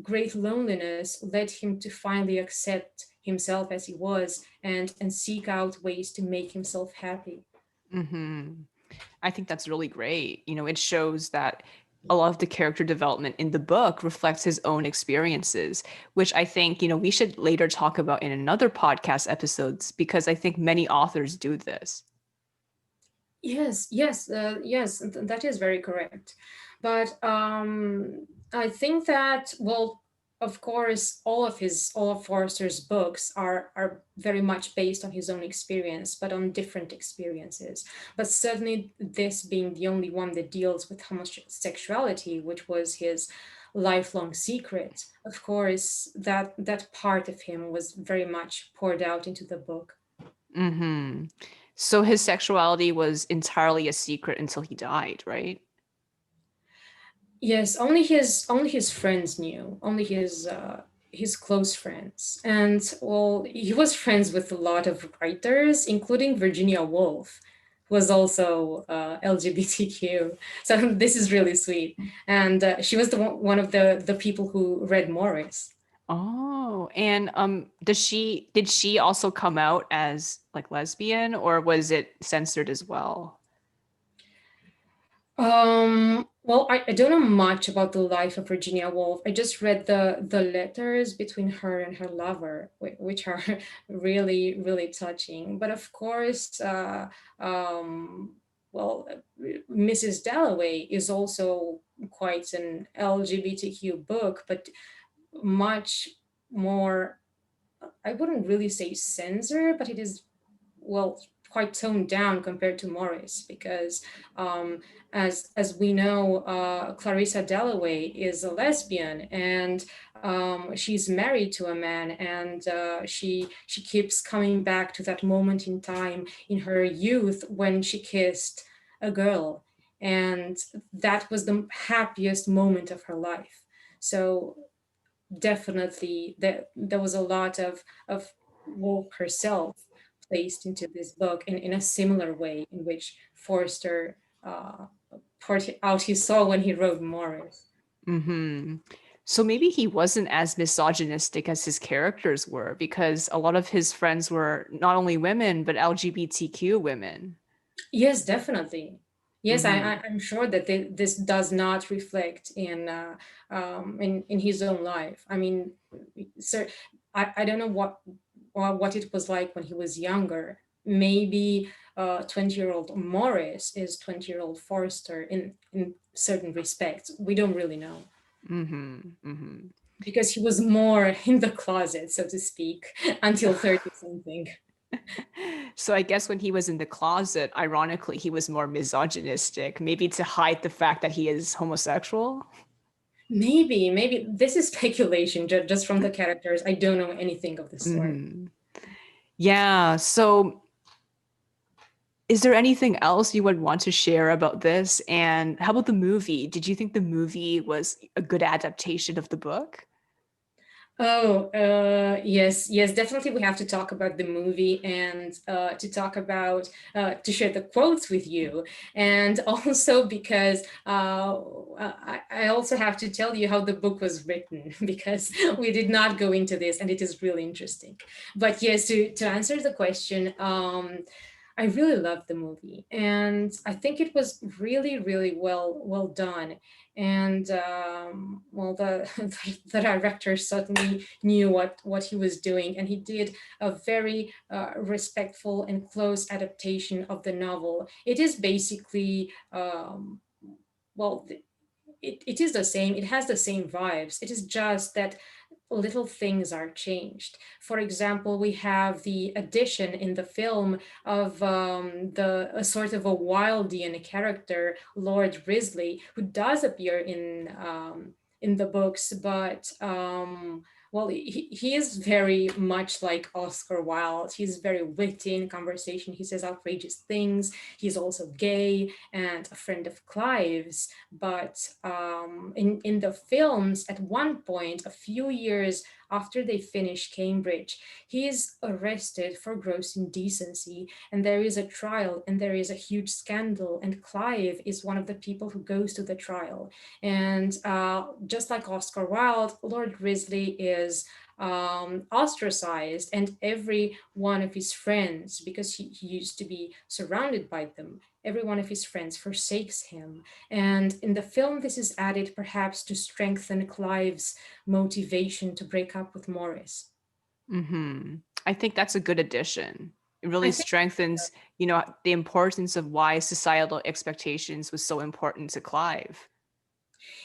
Great loneliness led him to finally accept himself as he was, and seek out ways to make himself happy. Mm-hmm. I think that's really great. It shows that a lot of the character development in the book reflects his own experiences, which I think, we should later talk about in another podcast episodes, because I think many authors do this. Yes, yes, yes, that is very correct. But I think that, well, of course, all of Forster's books are very much based on his own experience, but on different experiences. But certainly, this being the only one that deals with homosexuality, which was his lifelong secret, of course, that part of him was very much poured out into the book. Mm-hmm. So his sexuality was entirely a secret until he died, right? Yes, only his friends knew, only his close friends. And well, he was friends with a lot of writers, including Virginia Woolf, who was also LGBTQ. So this is really sweet. And she was one of the people who read Maurice. Oh, and did she also come out as like lesbian, or was it censored as well? Well, I don't know much about the life of Virginia Woolf. I just read the letters between her and her lover, which are really, really touching. But of course, well, Mrs. Dalloway is also quite an LGBTQ book, but much more, I wouldn't really say censor, but it is, well, quite toned down compared to Maurice, because um, as we know, Clarissa Dalloway is a lesbian, and she's married to a man, and she keeps coming back to that moment in time in her youth when she kissed a girl, and that was the happiest moment of her life. So definitely there was a lot of Woolf herself placed into this book in a similar way in which Forster poured out his soul when he wrote Maurice. Mm-hmm. So maybe he wasn't as misogynistic as his characters were, because a lot of his friends were not only women, but LGBTQ women. Yes, definitely. Yes, Mm-hmm. I'm sure that this does not reflect in his own life. I mean, so I don't know what it was like when he was younger. Maybe 20-year-old Maurice is 20-year-old Forster in certain respects. We don't really know Mm-hmm. Mm-hmm. because he was more in the closet, so to speak, until 30 something. So I guess when he was in the closet, ironically, he was more misogynistic, maybe to hide the fact that he is homosexual. Maybe this is speculation just from the characters. I don't know anything of the story. Mm-hmm. Yeah. So is there anything else you would want to share about this? And how about the movie? Did you think the movie was a good adaptation of the book? Oh, yes, definitely. We have to talk about the movie and to talk about to share the quotes with you, and also because I also have to tell you how the book was written because we did not go into this, and it is really interesting. But yes, to answer the question, I really loved the movie, and I think it was really well done. And well, the the director certainly knew what he was doing, and he did a very respectful and close adaptation of the novel. It is basically well. It is the same. It has the same vibes. It is just that little things are changed. For example, we have the addition in the film of the a sort of a Wildian character, Lord Risley, who does appear in the books, but well, he is very much like Oscar Wilde. He's very witty in conversation. He says outrageous things. He's also gay and a friend of Clive's. But in the films, at one point, a few years after they finish Cambridge, he is arrested for gross indecency, and there is a trial, and there is a huge scandal, and Clive is one of the people who goes to the trial. And just like Oscar Wilde, Lord Risley is ostracized, and every one of his friends, because he used to be surrounded by them, every one of his friends forsakes him. And in the film, this is added perhaps to strengthen Clive's motivation to break up with Maurice. Mm-hmm. I think that's a good addition. It I really think strengthens, the importance of why societal expectations was so important to Clive.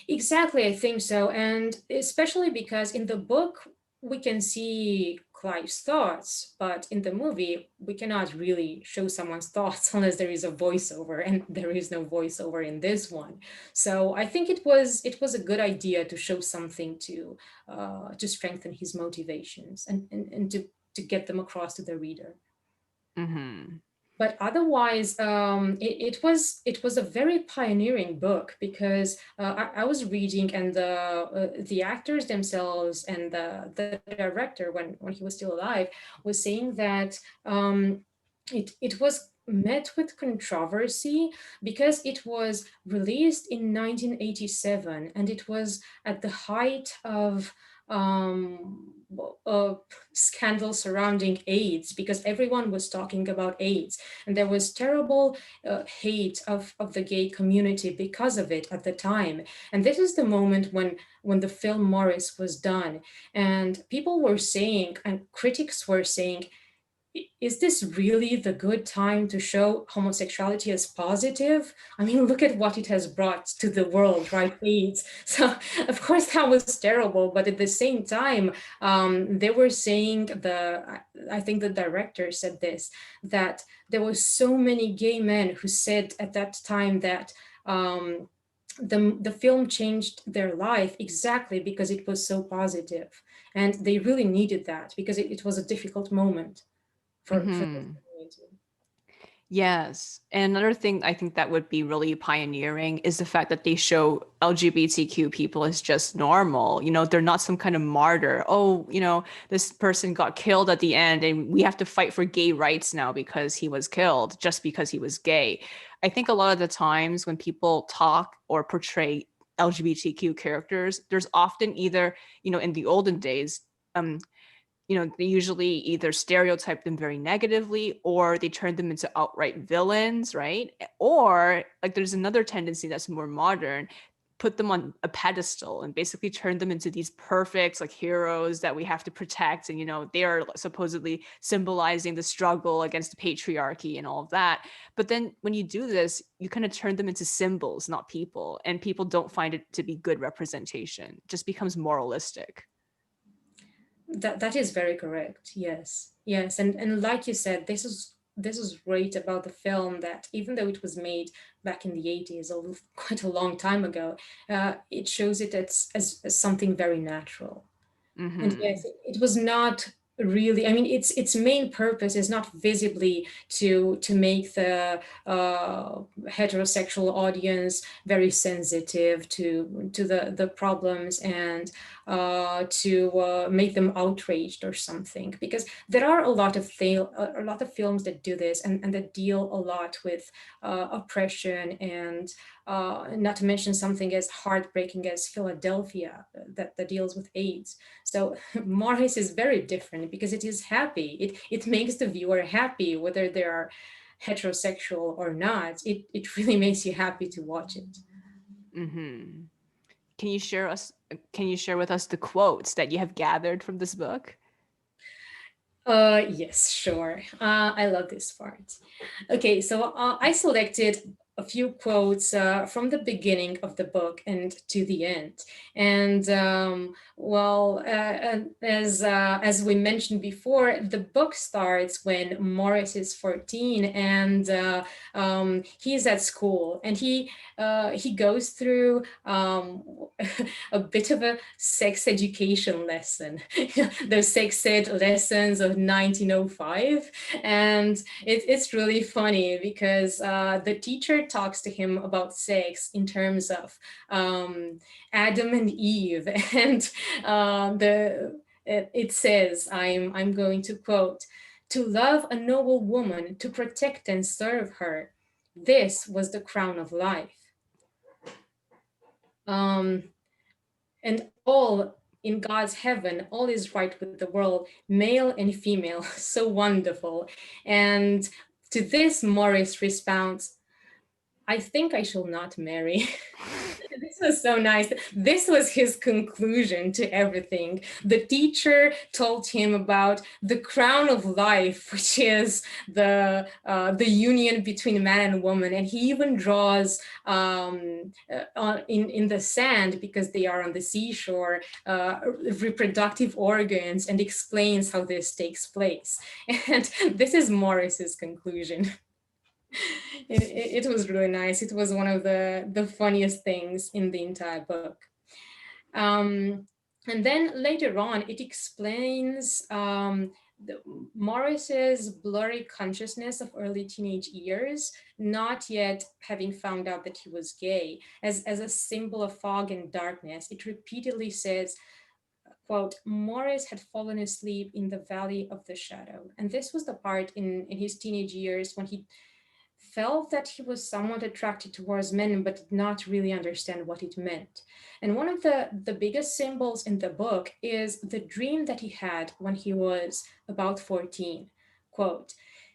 exactly, I think so. And especially because in the book, we can see Clive's thoughts, but in the movie, we cannot really show someone's thoughts unless there is a voiceover, and there is no voiceover in this one. So I think it was a good idea to show something to strengthen his motivations and to get them across to the reader. Mm-hmm. But otherwise, it was a very pioneering book because I was reading, and the actors themselves and the director, when he was still alive, was saying that it was met with controversy because it was released in 1987, and it was at the height of a scandal surrounding AIDS, because everyone was talking about AIDS, and there was terrible hate of the gay community because of it at the time. And this is the moment when the film Maurice was done, and people were saying, and critics were saying, is this really the good time to show homosexuality as positive? I mean, look at what it has brought to the world, right? AIDS. So, of course, that was terrible. But at the same time, they were saying, I think the director said this, that there were so many gay men who said at that time that the film changed their life exactly because it was so positive. And they really needed that because it was a difficult moment for this Mm-hmm. community. Yes. And another thing I think that would be really pioneering is the fact that they show LGBTQ people as just normal. They're not some kind of martyr. Oh, this person got killed at the end and we have to fight for gay rights now because he was killed just because he was gay. I think a lot of the times when people talk or portray LGBTQ characters, there's often either, in the olden days, um, they usually either stereotype them very negatively or they turn them into outright villains, right? Or like there's another tendency that's more modern, put them on a pedestal and basically turn them into these perfect like heroes that we have to protect. And, they are supposedly symbolizing the struggle against the patriarchy and all of that. But then when you do this, you kind of turn them into symbols, not people. And people don't find it to be good representation. It just becomes moralistic. That is very correct. Yes, yes, and like you said, this is great about the film, that even though it was made back in the 80s, quite a long time ago, it shows it as something very natural. And yes, it was not really, I mean, its main purpose is not visibly to make the heterosexual audience very sensitive to the problems, and to make them outraged or something, because there are a lot of films that do this, and that deal a lot with oppression, and not to mention something as heartbreaking as Philadelphia, that deals with AIDS. So Maurice is very different because it is happy. It makes the viewer happy, whether they are heterosexual or not. It really makes you happy to watch it. Mm-hmm. Can you share with us the quotes that you have gathered from this book? Yes, sure. I love this part. Okay, so I selected a few quotes from the beginning of the book and to the end. And as we mentioned before, the book starts when Maurice is 14, and he's at school, and he goes through a bit of a sex education lesson, those sex ed lessons of 1905. And it's really funny because the teacher talks to him about sex in terms of Adam and Eve. And it says, I'm going to quote, "To love a noble woman, to protect and serve her, this was the crown of life." And all in God's heaven, all is right with the world, male and female, so wonderful. And to this, Maurice responds, "I think I shall not marry." This was so nice. This was his conclusion to everything. The teacher told him about the crown of life, which is the union between man and woman, and he even draws in the sand, because they are on the seashore, reproductive organs, and explains how this takes place. And this is Maurice's conclusion. It was really nice. It was one of the funniest things in the entire book. And then later on, it explains Maurice's blurry consciousness of early teenage years, not yet having found out that he was gay, as a symbol of fog and darkness. It repeatedly says, quote, "Maurice had fallen asleep in the valley of the shadow." And this was the part in his teenage years when he felt that he was somewhat attracted towards men, but did not really understand what it meant. And one of the biggest symbols in the book is the dream that he had when he was about 14. Quote,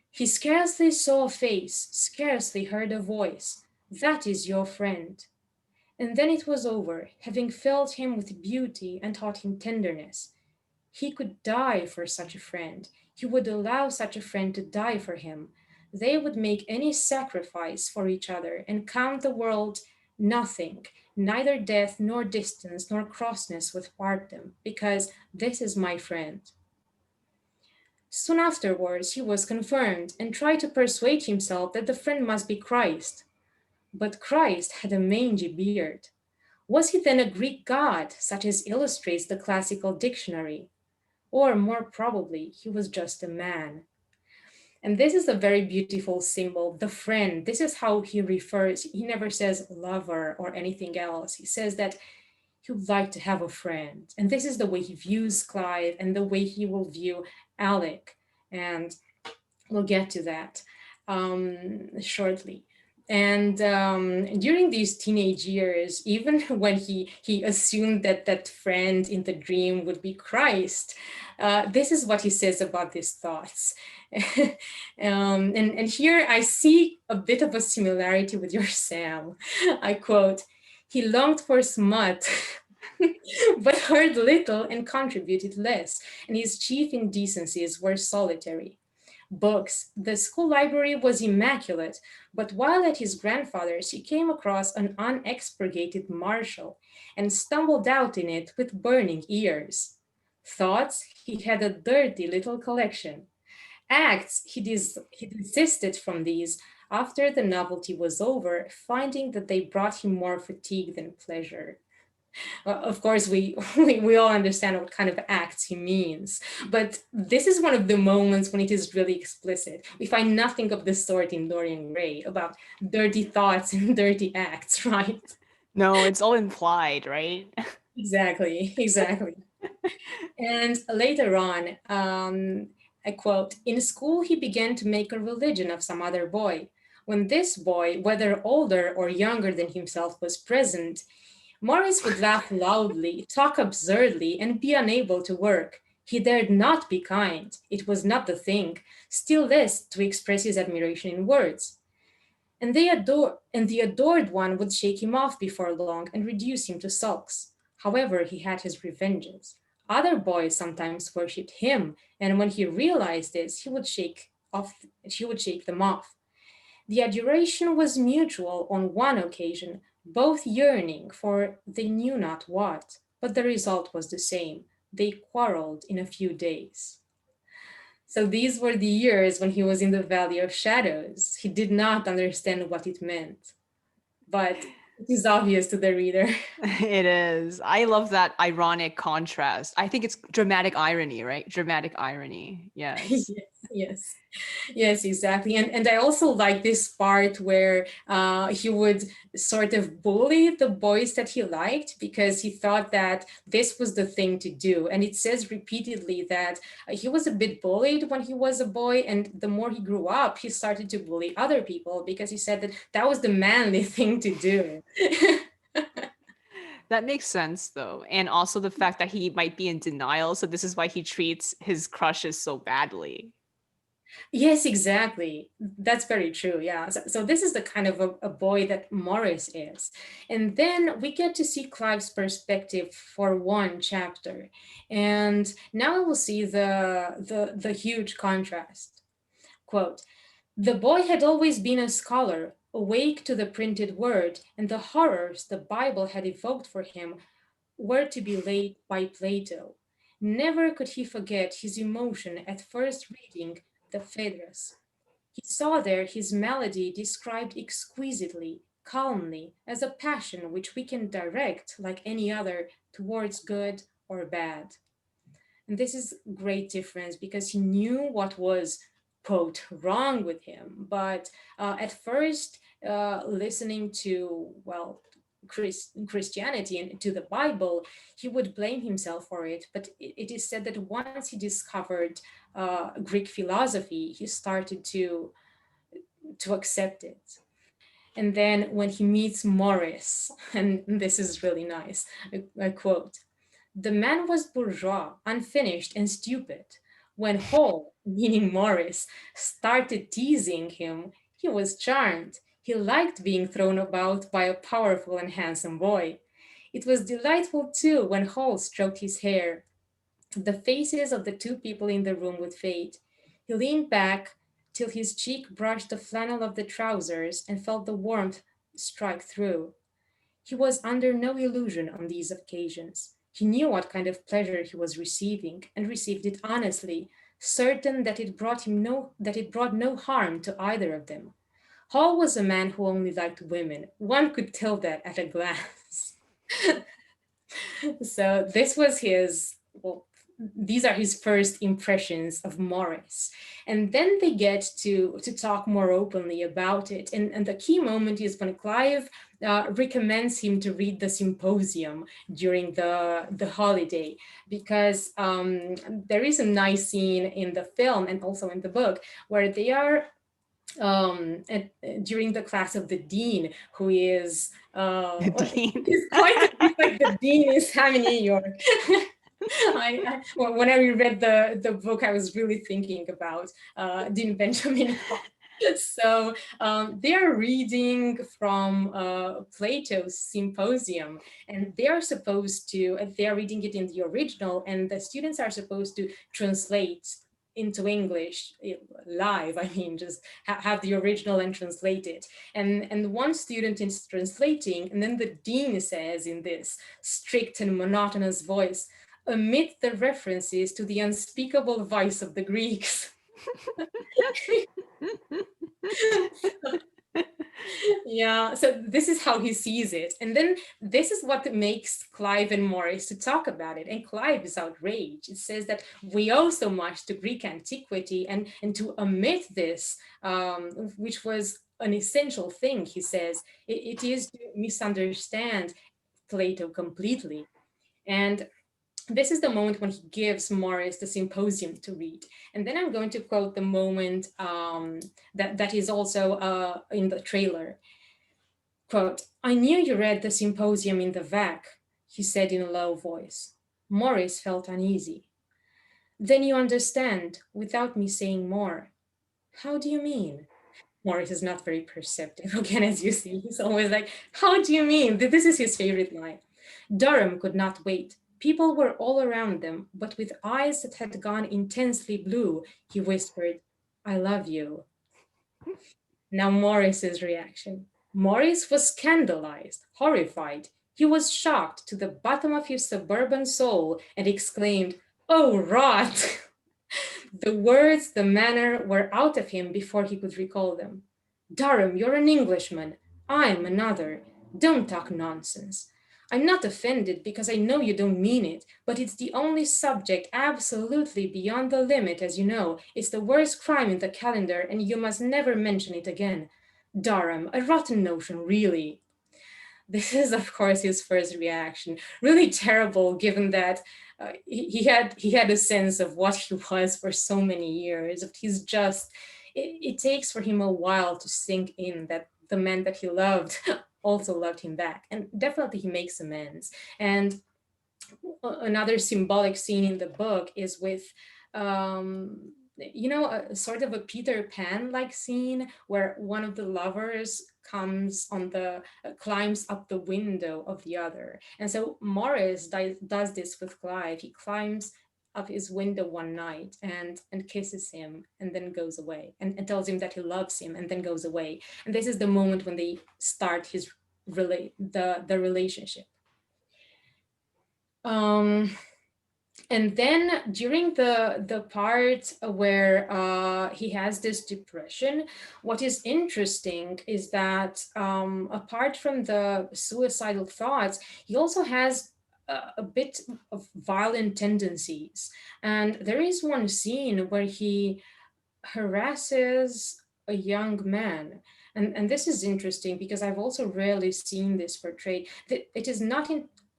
"He scarcely saw a face, scarcely heard a voice. That is your friend." And then it was over, having filled him with beauty and taught him tenderness. He could die for such a friend. He would allow such a friend to die for him. They would make any sacrifice for each other and count the world nothing. Neither death nor distance nor crossness would part them, because this is my friend. Soon afterwards, he was confirmed and tried to persuade himself that the friend must be Christ. But Christ had a mangy beard. Was he then a Greek god, such as illustrates the classical dictionary? Or more probably, he was just a man. And this is a very beautiful symbol, the friend. This is how he refers. He never says lover or anything else. He says that he would like to have a friend. And this is the way he views Clive and the way he will view Alec. And we'll get to that shortly. And during these teenage years, even when he assumed that that friend in the dream would be Christ, this is what he says about these thoughts. And here I see a bit of a similarity with your Sam. I quote, "He longed for smut, but heard little and contributed less, and his chief indecencies were solitary. Books. The school library was immaculate, but while at his grandfather's, he came across an unexpurgated Marshall and stumbled out in it with burning ears. Thoughts. He had a dirty little collection. Acts. He desisted from these after the novelty was over, finding that they brought him more fatigue than pleasure." Of course, we all understand what kind of acts he means, but this is one of the moments when it is really explicit. We find nothing of the sort in Dorian Gray about dirty thoughts and dirty acts, right? No, it's all implied, right? Exactly, exactly. And later on, I quote, "In school, he began to make a religion of some other boy. When this boy, whether older or younger than himself, was present, Maurice would laugh loudly, talk absurdly, and be unable to work. He dared not be kind. It was not the thing, still less to express his admiration in words. And the adored one would shake him off before long and reduce him to sulks. However, he had his revenges. Other boys sometimes worshipped him, and when he realized this, he would shake them off. The adoration was mutual on one occasion, both yearning for they knew not what, but the result was the same. They quarreled in a few days." So these were the years when he was in the Valley of Shadows. He did not understand what it meant, but it is obvious to the reader. It is. I love that ironic contrast. I think it's dramatic irony, right? Dramatic irony. Yes. Yes, yes. Yes, exactly. And I also like this part where he would sort of bully the boys that he liked because he thought that this was the thing to do. And it says repeatedly that he was a bit bullied when he was a boy. And the more he grew up, he started to bully other people because he said that that was the manly thing to do. That makes sense, though. And also the fact that he might be in denial. So this is why he treats his crushes so badly. Yes, exactly. That's very true. Yeah. So this is the kind of a boy that Maurice is. And then we get to see Clive's perspective for one chapter. And now we'll see the huge contrast. Quote, "The boy had always been a scholar, awake to the printed word, and the horrors the Bible had evoked for him were to be laid by Plato. Never could he forget his emotion at first reading the Phaedrus. He saw there his malady described exquisitely, calmly, as a passion which we can direct, like any other, towards good or bad." And this is great difference because he knew what was, quote, wrong with him. But at first, listening to, well, Christianity and to the Bible, he would blame himself for it. But it is said that once he discovered Greek philosophy, he started to accept it. And then when he meets Maurice, and this is really nice, I quote, "The man was bourgeois, unfinished, and stupid. When Hall, meaning Maurice, started teasing him, he was charmed. He liked being thrown about by a powerful and handsome boy. It was delightful too when Hall stroked his hair. The faces of the two people in the room would fade. He leaned back till his cheek brushed the flannel of the trousers and felt the warmth strike through. He was under no illusion on these occasions. He knew what kind of pleasure he was receiving and received it honestly, certain that it brought no harm to either of them. Hall was a man who only liked women. One could tell that at a glance." So this was his, well, these are his first impressions of Maurice. And then they get to talk more openly about it. And the key moment is when Clive recommends him to read the symposium during the holiday, because there is a nice scene in the film and also in the book where they are during the class of the dean, who is The dean. is quite a bit like the dean in Sam in New York. When I read the book, I was really thinking about Dean Benjamin. So they are reading from Plato's Symposium, and they are reading it in the original, and the students are supposed to translate into English live. I mean, just have the original and translate it. And one student is translating, and then the dean says in this strict and monotonous voice, "Omit the references to the unspeakable vice of the Greeks." Yeah, so this is how he sees it. And then this is what makes Clive and Maurice to talk about it. And Clive is outraged. It says that we owe so much to Greek antiquity, and to omit this, which was an essential thing, he says, it is to misunderstand Plato completely. And this is the moment when he gives Maurice the symposium to read. And then I'm going to quote the moment that is also in the trailer. Quote, "I knew you read the symposium in the VAC," he said in a low voice. Maurice felt uneasy. "Then you understand without me saying more." "How do you mean?" Maurice is not very perceptive. Again, as you see, he's always like, "How do you mean?" This is his favorite line. Durham could not wait. People were all around them, but with eyes that had gone intensely blue, he whispered, "I love you." Now Maurice's reaction. Maurice was scandalized, horrified. He was shocked to the bottom of his suburban soul and exclaimed, "Oh, rot!" The words, the manner were out of him before he could recall them. "Durham, you're an Englishman. I'm another. Don't talk nonsense. I'm not offended because I know you don't mean it, but it's the only subject absolutely beyond the limit, as you know. It's the worst crime in the calendar, and you must never mention it again. Durham, a rotten notion, really." This is, of course, his first reaction. Really terrible, given that he had a sense of what he was for so many years. He's just, it takes for him a while to sink in that the man that he loved also loved him back. And definitely he makes amends. And another symbolic scene in the book is with a sort of a Peter Pan like scene where one of the lovers climbs up the window of the other. And so Maurice does this with Clive. He climbs up his window one night and kisses him and then goes away, and tells him that he loves him and then goes away. And this is the moment when they start the relationship. And then during the part where he has this depression, what is interesting is that apart from the suicidal thoughts, he also has a bit of violent tendencies. And there is one scene where he harasses a young man. And this is interesting because I've also rarely seen this portrayed. It is not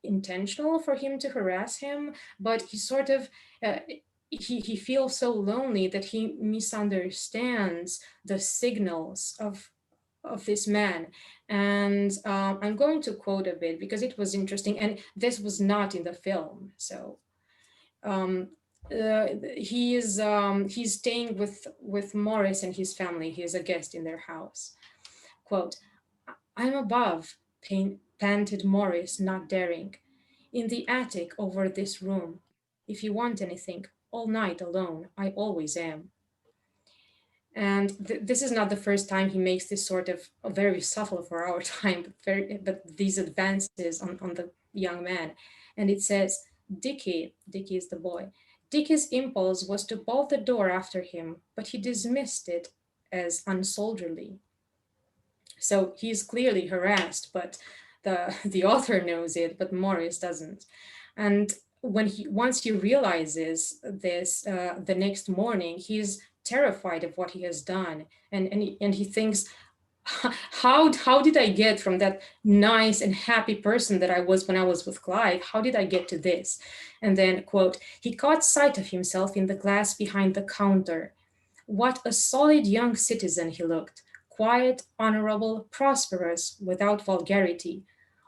intentional for him to harass him, but he sort of he feels so lonely that he misunderstands the signals of this man. And I'm going to quote a bit because it was interesting, and this was not in the film. So he's staying with Maurice and his family. He is a guest in their house. Quote, "I'm above," panted Maurice, not daring. "In the attic over this room. If you want anything, all night alone, I always am." And this is not the first time he makes this sort of very subtle for our time, but these advances on the young man. And it says, Dickie is the boy, Dickie's impulse was to bolt the door after him, but he dismissed it as unsoldierly. So he's clearly harassed, but the author knows it, but Maurice doesn't. And once he realizes this, the next morning, he's terrified of what he has done, and he thinks, how did I get from that nice and happy person that I was when I was with Clive? How did I get to this? And then, quote, he caught sight of himself in the glass behind the counter. What a solid young citizen he looked, quiet, honorable, prosperous, without vulgarity.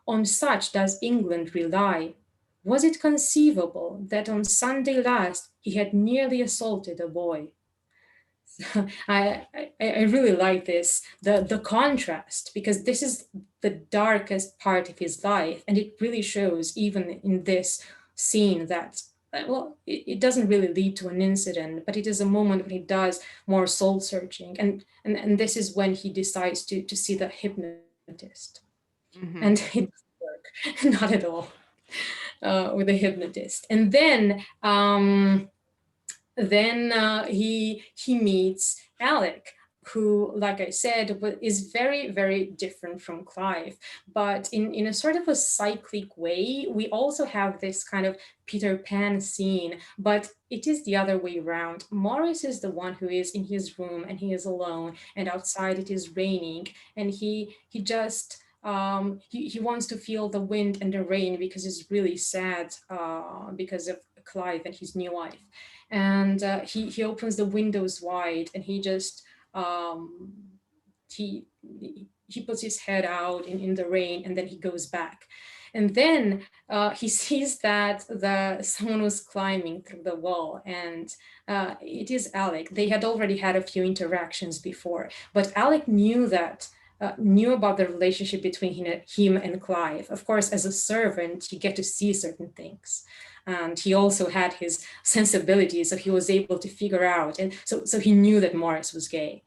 On such does England rely. Was it conceivable that on Sunday last he had nearly assaulted a boy? I really like this, the contrast, because this is the darkest part of his life, and it really shows even in this scene that, well, it doesn't really lead to an incident, but it is a moment when he does more soul searching, and this is when he decides to see the hypnotist, and it doesn't work, not at all, with the hypnotist, and then he meets Alec, who, like I said, is very, very different from Clive. But in a sort of a cyclic way, we also have this kind of Peter Pan scene, but it is the other way around. Maurice is the one who is in his room and he is alone, and outside it is raining, and he just he wants to feel the wind and the rain because he's really sad because of Clive and his new wife. And he opens the windows wide, and he just he puts his head out in the rain, and then he goes back. And then he sees that someone was climbing through the wall, and it is Alec. They had already had a few interactions before, but Alec knew about the relationship between him and Clive. Of course, as a servant, you get to see certain things. And he also had his sensibilities, so he was able to figure out. And so he knew that Maurice was gay.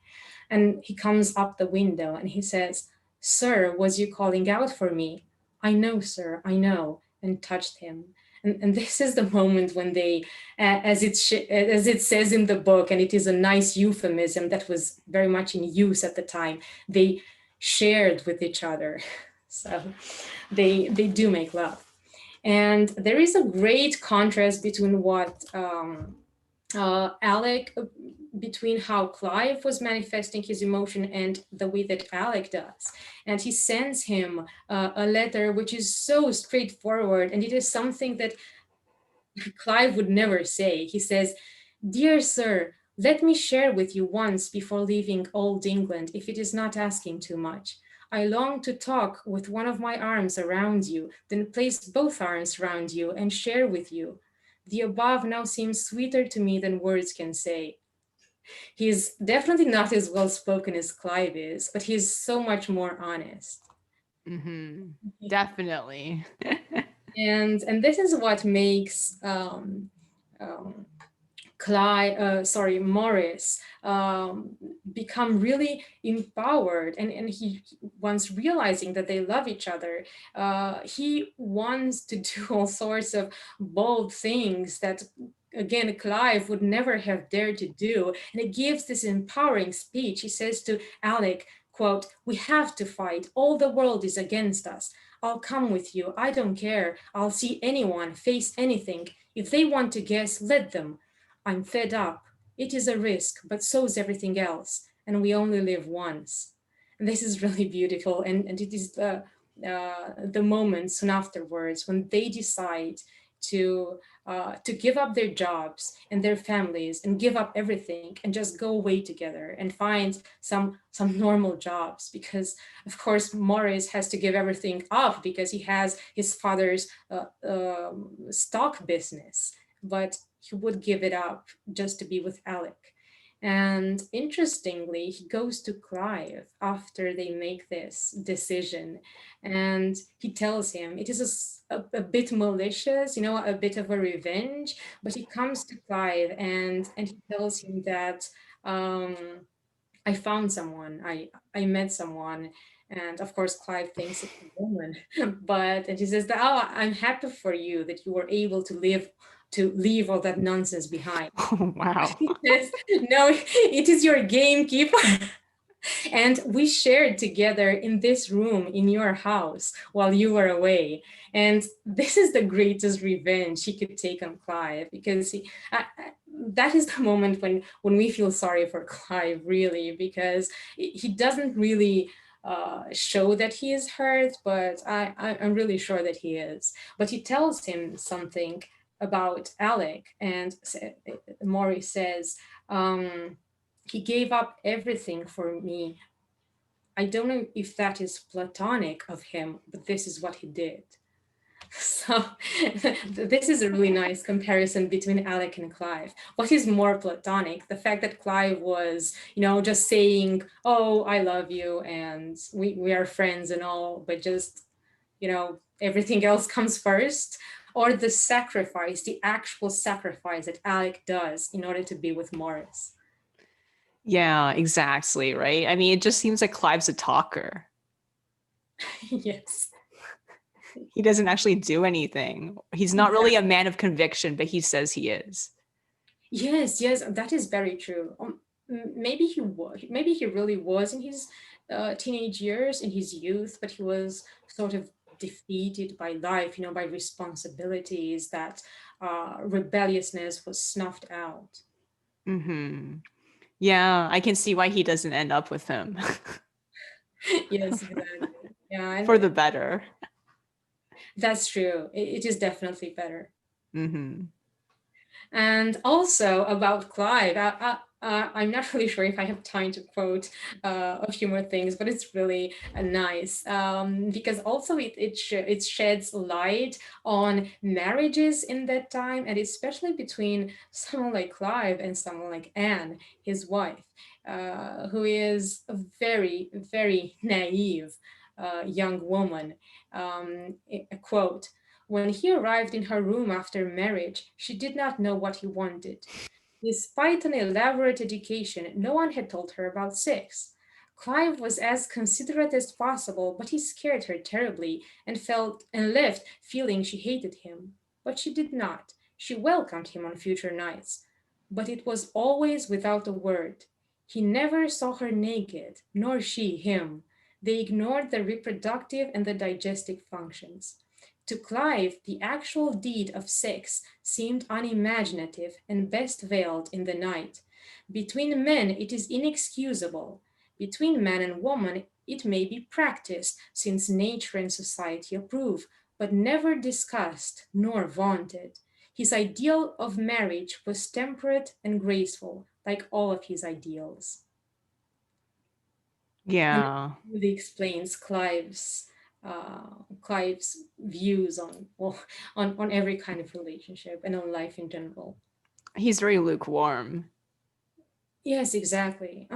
And he comes up the window and he says, "Sir, was you calling out for me?" "I know, sir, I know," and touched him. And this is the moment when they, as it says in the book, and it is a nice euphemism that was very much in use at the time, they shared with each other. So they do make love. And there is a great contrast between what Alec, between how Clive was manifesting his emotion and the way that Alec does. And he sends him a letter which is so straightforward, and it is something that Clive would never say. He says, "Dear sir, let me share with you once before leaving old England, if it is not asking too much. I long to talk with one of my arms around you, then place both arms around you and share with you. The above now seems sweeter to me than words can say." He's definitely not as well spoken as Clive is, but he's so much more honest. Definitely. And this is what makes Maurice become really empowered, and he, once realizing that they love each other, he wants to do all sorts of bold things that, again, Clive would never have dared to do. And it gives this empowering speech. He says to Alec, quote, "We have to fight. All the world is against us. I'll come with you. I don't care. I'll see anyone, face anything. If they want to guess, let them. I'm fed up. It is a risk, but so is everything else. And we only live once." And this is really beautiful. And it is the moment soon afterwards when they decide to give up their jobs and their families and give up everything and just go away together and find some normal jobs, because of course Maurice has to give everything up because he has his father's stock business, but he would give it up just to be with Alec. And interestingly, he goes to Clive after they make this decision, and he tells him it is a bit malicious, a bit of a revenge, but he comes to Clive and he tells him that I found someone, I met someone. And of course, Clive thinks it's a woman, and he says that, "Oh, I'm happy for you that you were able to leave all that nonsense behind." Oh, wow. He says, "No, it is your gamekeeper." And we shared together in this room in your house while you were away. And this is the greatest revenge he could take on Clive, because that is the moment when we feel sorry for Clive, really, because he doesn't really show that he is hurt, but I'm really sure that he is. But he tells him something about Alec, and Maurice says, he gave up everything for me. I don't know if that is platonic of him, but this is what he did. So this is a really nice comparison between Alec and Clive. What is more platonic? The fact that Clive was, just saying, oh, I love you and we are friends and all, but just, everything else comes first, or the sacrifice, the actual sacrifice that Alec does in order to be with Maurice. Yeah, exactly, right? I mean, it just seems like Clive's a talker. Yes. He doesn't actually do anything. He's not really a man of conviction, but he says he is. Yes, that is very true. Maybe he was, maybe he really was in his teenage years, in his youth, but he was sort of defeated by life, by responsibilities, that rebelliousness was snuffed out. Mm-hmm. Yeah, I can see why he doesn't end up with him. Yes, exactly. Yeah, For the better. That's true. It is definitely better. Mm-hmm. And also about Clive, I'm not really sure if I have time to quote a few more things, but it's really nice because also it sheds light on marriages in that time, and especially between someone like Clive and someone like Anne, his wife, who is a very, very naive young woman. A quote: when he arrived in her room after marriage, she did not know what he wanted. Despite an elaborate education, no one had told her about sex. Clive was as considerate as possible, but he scared her terribly and left feeling she hated him. But she did not. She welcomed him on future nights. But it was always without a word. He never saw her naked, nor she him. They ignored the reproductive and the digestive functions. To Clive, the actual deed of sex seemed unimaginative and best veiled in the night. Between men, it is inexcusable. Between man and woman, it may be practiced, since nature and society approve, but never discussed nor vaunted. His ideal of marriage was temperate and graceful, like all of his ideals. Yeah. And it really explains Clive's views on every kind of relationship and on life in general. He's very lukewarm. Yes, exactly.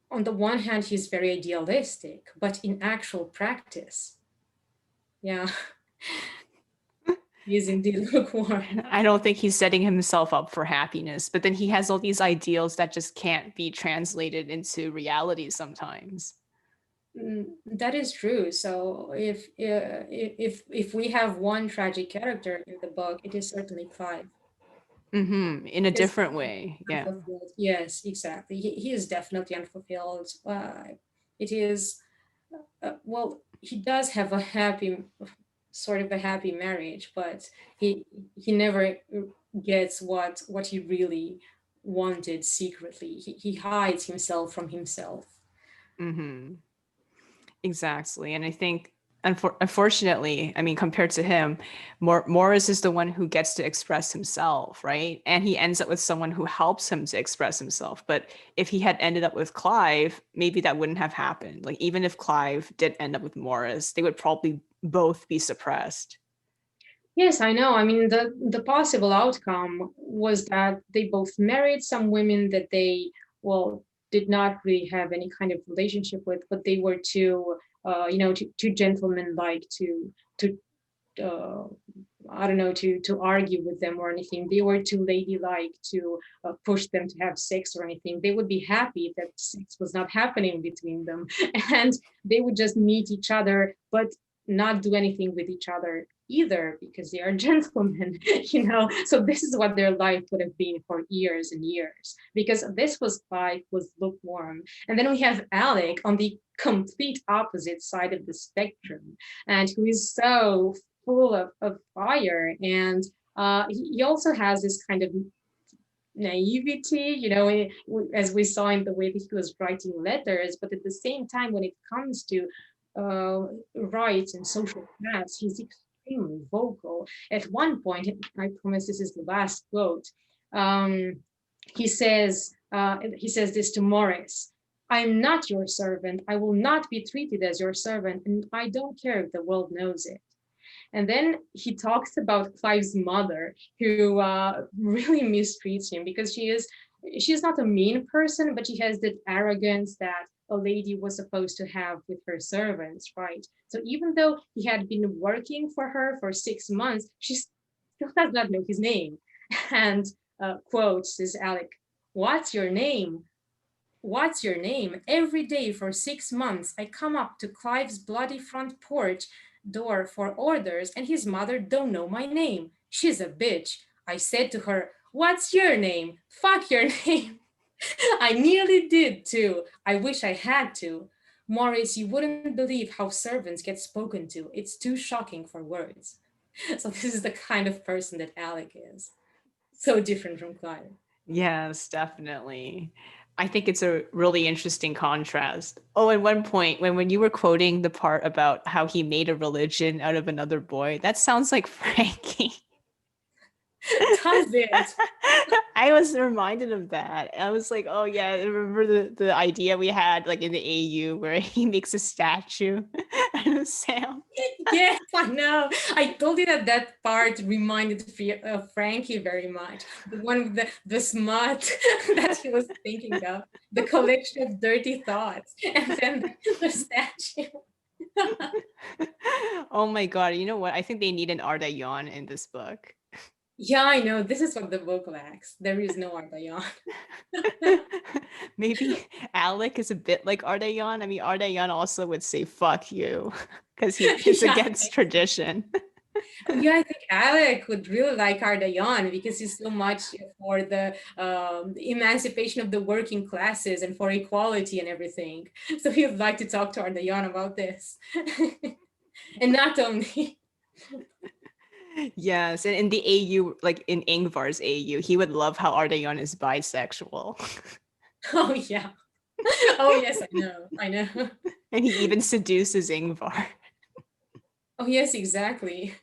On the one hand, he's very idealistic, but in actual practice, yeah, he is indeed lukewarm. I don't think he's setting himself up for happiness, but then he has all these ideals that just can't be translated into reality sometimes. That is true. So if we have one tragic character in the book, it is certainly Clive. Mm-hmm. In a different way. Yeah. Unfulfilled. Yes, exactly. He is definitely unfulfilled. It is, well, he does have a sort of a happy marriage, but he never gets what he really wanted secretly. He hides himself from himself. Mm-hmm. Exactly. And I think, unfortunately, I mean, compared to him, Maurice is the one who gets to express himself, right? And he ends up with someone who helps him to express himself. But if he had ended up with Clive, maybe that wouldn't have happened. Like, even if Clive did end up with Maurice, they would probably both be suppressed. Yes, I know. I mean, the possible outcome was that they both married some women that they, well, did not really have any kind of relationship with, but they were too, too gentlemen-like to I don't know, to argue with them or anything. They were too ladylike to push them to have sex or anything. They would be happy that sex was not happening between them, and they would just meet each other, but not do anything with each other either because they are gentlemen, So this is what their life would have been for years and years, because this life was lukewarm. And then we have Alec on the complete opposite side of the spectrum, and who is so full of fire. And he also has this kind of naivety, as we saw in the way that he was writing letters, but at the same time, when it comes to rights and social class, he's extremely vocal. At one point, I promise this is the last quote, he says this to Maurice: "I'm not your servant. I will not be treated as your servant, and I don't care if the world knows it." And then he talks about Clive's mother, who really mistreats him because she's not a mean person, but she has that arrogance that a lady was supposed to have with her servants, right? So even though he had been working for her for 6 months, she still does not know his name. And quote, says Alec, "What's your name? What's your name? Every day for 6 months, I come up to Clive's bloody front porch door for orders, and his mother don't know my name. She's a bitch. I said to her, 'What's your name?' Fuck your name." I nearly did too. I wish I had to. Maurice, you wouldn't believe how servants get spoken to. It's too shocking for words. So this is the kind of person that Alec is. So different from Clive. Yes, definitely. I think it's a really interesting contrast. Oh, at one point, when you were quoting the part about how he made a religion out of another boy, that sounds like Frankie. Does it? I was reminded of that. I was like, oh yeah, I remember the idea we had like in the AU where he makes a statue out of Sam. Yes, I know. I told you that part reminded of Frankie very much. The one with the smut that he was thinking of, the collection of dirty thoughts, and then the statue. Oh my God. You know what? I think they need an Ardalion in this book. Yeah, I know. This is what the book lacks. There is no Ardalion. Maybe Alec is a bit like Ardalion. I mean, Ardalion also would say "fuck you" because he is against tradition. Yeah, I think Alec would really like Ardalion because he's so much for the emancipation of the working classes and for equality and everything. So he would like to talk to Ardalion about this. And not only. Yes, and in the AU, like in Yngvar's AU, he would love how Ardalion is bisexual. Oh yeah. Oh yes, I know. And he even seduces Yngvar. Oh yes, exactly.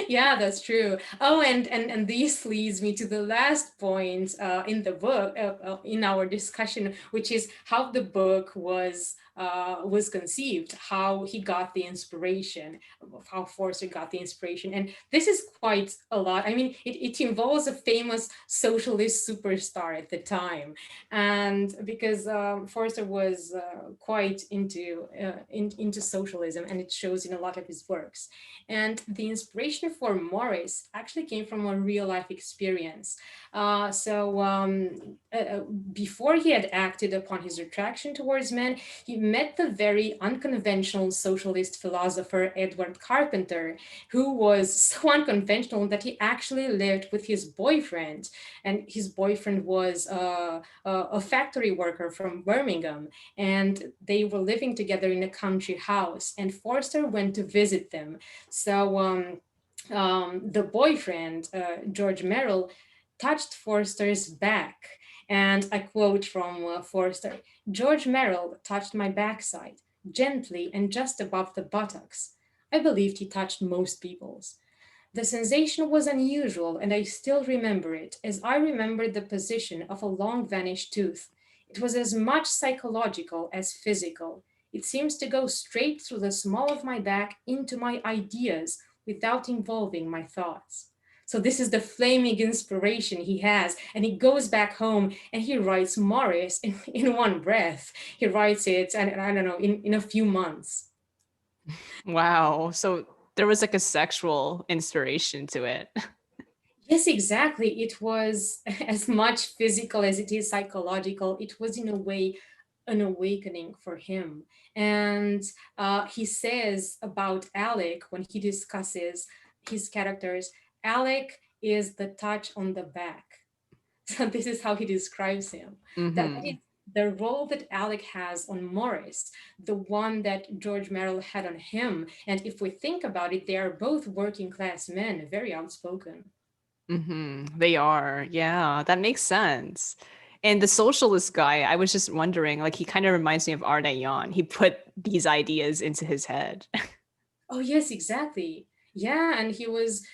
Yeah, that's true. Oh, and this leads me to the last point in the book, in our discussion, which is how the book was conceived, how he got the inspiration, how Forster got the inspiration. And this is quite a lot. I mean, it involves a famous socialist superstar at the time. And because Forster was quite into socialism, and it shows in a lot of his works. And the inspiration for Maurice actually came from a real life experience. Before he had acted upon his attraction towards men, he met the very unconventional socialist philosopher Edward Carpenter, who was so unconventional that he actually lived with his boyfriend. And his boyfriend was a factory worker from Birmingham, and they were living together in a country house, and Forster went to visit them. So the boyfriend, George Merrill, touched Forster's back. And I quote from Forster: "George Merrill touched my backside, gently and just above the buttocks. I believed he touched most people's. The sensation was unusual, and I still remember it, as I remember the position of a long vanished tooth. It was as much psychological as physical. It seems to go straight through the small of my back into my ideas without involving my thoughts." So this is the flaming inspiration he has. And he goes back home and he writes Maurice in one breath. He writes it, and I don't know, in a few months. Wow. So there was like a sexual inspiration to it. Yes, exactly. It was as much physical as it is psychological. It was, in a way, an awakening for him. And he says about Alec when he discusses his characters, Alec is the touch on the back. So this is how he describes him. That is the role that Alec has on Maurice, the one that George Merrill had on him. And if we think about it, they are both working class men, very outspoken. They are. Yeah, that makes sense. And the socialist guy, I was just wondering, like he kind of reminds me of Ardalion. He put these ideas into his head. Oh yes, exactly. Yeah, and he was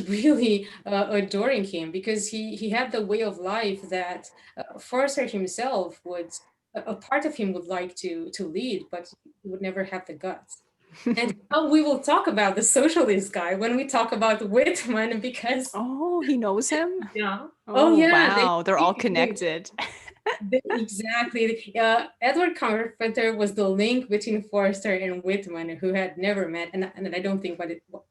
really adoring him because he had the way of life that Forster himself would a part of him would like to lead, but he would never have the guts. And we will talk about the socialist guy when we talk about Whitman because Oh, he knows him? yeah. Oh Oh, yeah, wow. They're all connected. exactly. Edward Carpenter was the link between Forster and Whitman, who had never met, and I don't think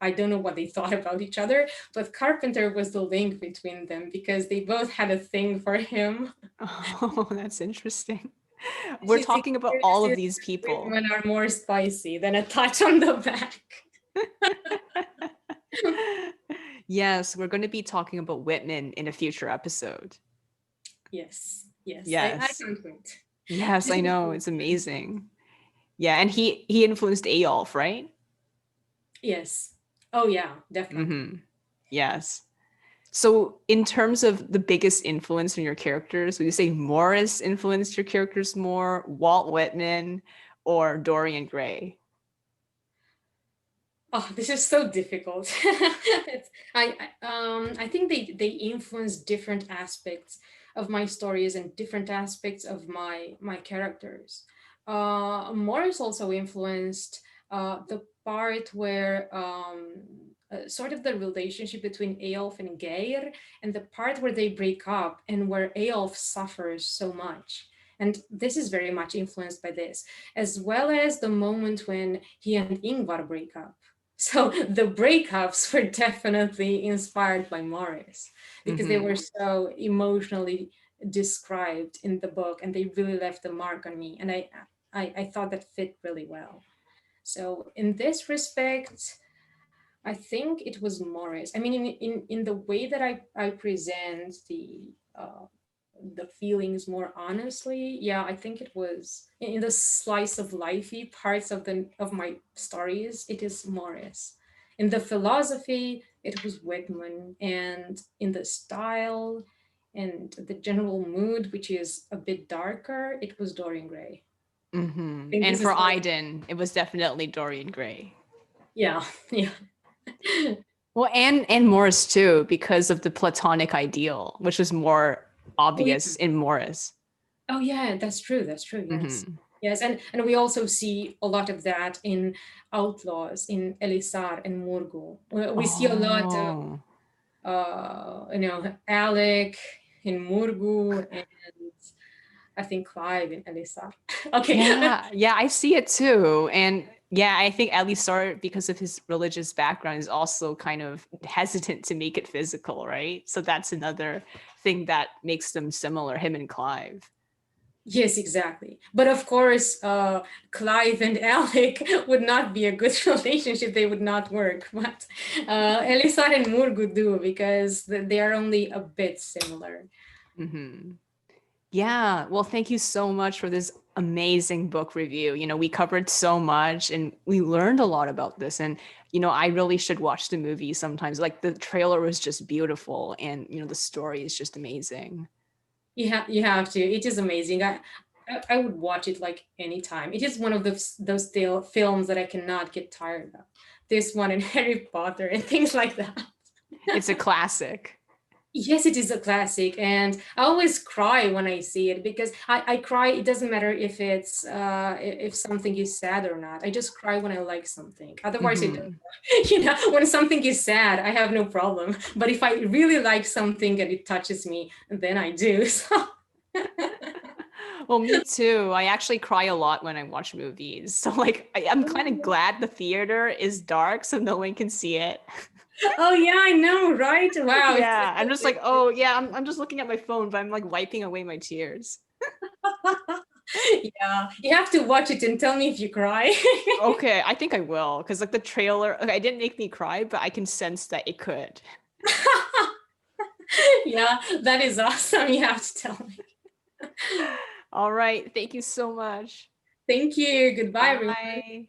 I don't know what they thought about each other, but Carpenter was the link between them because they both had a thing for him. Oh, that's interesting. We're His talking about all of experiences these with people. Whitman are more spicy than a touch on the back. Yes, we're going to be talking about Whitman in a future episode. Yes, yes, I Yes. can't wait. Yes, I know. It's amazing. Yeah, and he influenced Eyolf, right? Yes. Oh yeah, definitely. Yes. So in terms of the biggest influence on your characters, would you say Maurice influenced your characters more, Walt Whitman, or Dorian Gray? Oh, this is so difficult. I think they influence different aspects of my stories and different aspects of my characters. Morris also influenced the part where sort of the relationship between Eyolf and Geir, and the part where they break up and where Eyolf suffers so much. And this is very much influenced by this, as well as the moment when he and Yngvar break up. So the breakups were definitely inspired by Maurice because they were so emotionally described in the book and they really left a mark on me. And I thought that fit really well. So in this respect, I think it was Maurice. I mean, in the way that I present the feelings more honestly, yeah, I think it was in the slice of lifey parts of my stories, it is Maurice. In the philosophy, it was Whitman, and in the style and the general mood, which is a bit darker, it was Dorian Gray. I think And this for is how, Aidan, it was definitely Dorian Gray. yeah, yeah. Well, and Morris too, because of the Platonic ideal, which was more Oh yeah. obvious in Morris. Oh yeah, that's true. That's true. Yes. Yes, and we also see a lot of that in Outlaws, in Elisar and Murgu. We see a lot of Oh. Alec in Murgu and I think Clive in Elisar. Okay. Yeah, I see it too. And yeah, I think Elisar, because of his religious background, is also kind of hesitant to make it physical, right? So that's another thing that makes them similar, him and Clive. Yes, exactly. But of course, Clive and Alec would not be a good relationship. They would not work. But Elisar and Murgu do because they are only a bit similar. Yeah, well, thank you so much for this amazing book review. We covered so much and we learned a lot about this. And, I really should watch the movie sometimes. Like the trailer was just beautiful and, the story is just amazing. You have to. It is amazing. I would watch it like anytime. It is one of those films that I cannot get tired of. This one and Harry Potter and things like that. It's a classic. Yes, it is a classic, and I always cry when I see it because I cry. It doesn't matter if it's if something is sad or not. I just cry when I like something. Otherwise, I don't. When something is sad, I have no problem. But if I really like something and it touches me, then I do. So. Well, me too. I actually cry a lot when I watch movies. So like I'm kind of glad the theater is dark so no one can see it. Oh yeah, I know, right? Wow. Yeah, I'm just like, oh yeah, I'm just looking at my phone, but I'm like wiping away my tears. Yeah, you have to watch it and tell me if you cry. Okay, I think I will, because like the trailer, okay, it didn't make me cry, but I can sense that it could. Yeah, that is awesome. You have to tell me. All right, thank you so much. Thank you. Goodbye, everyone. Bye.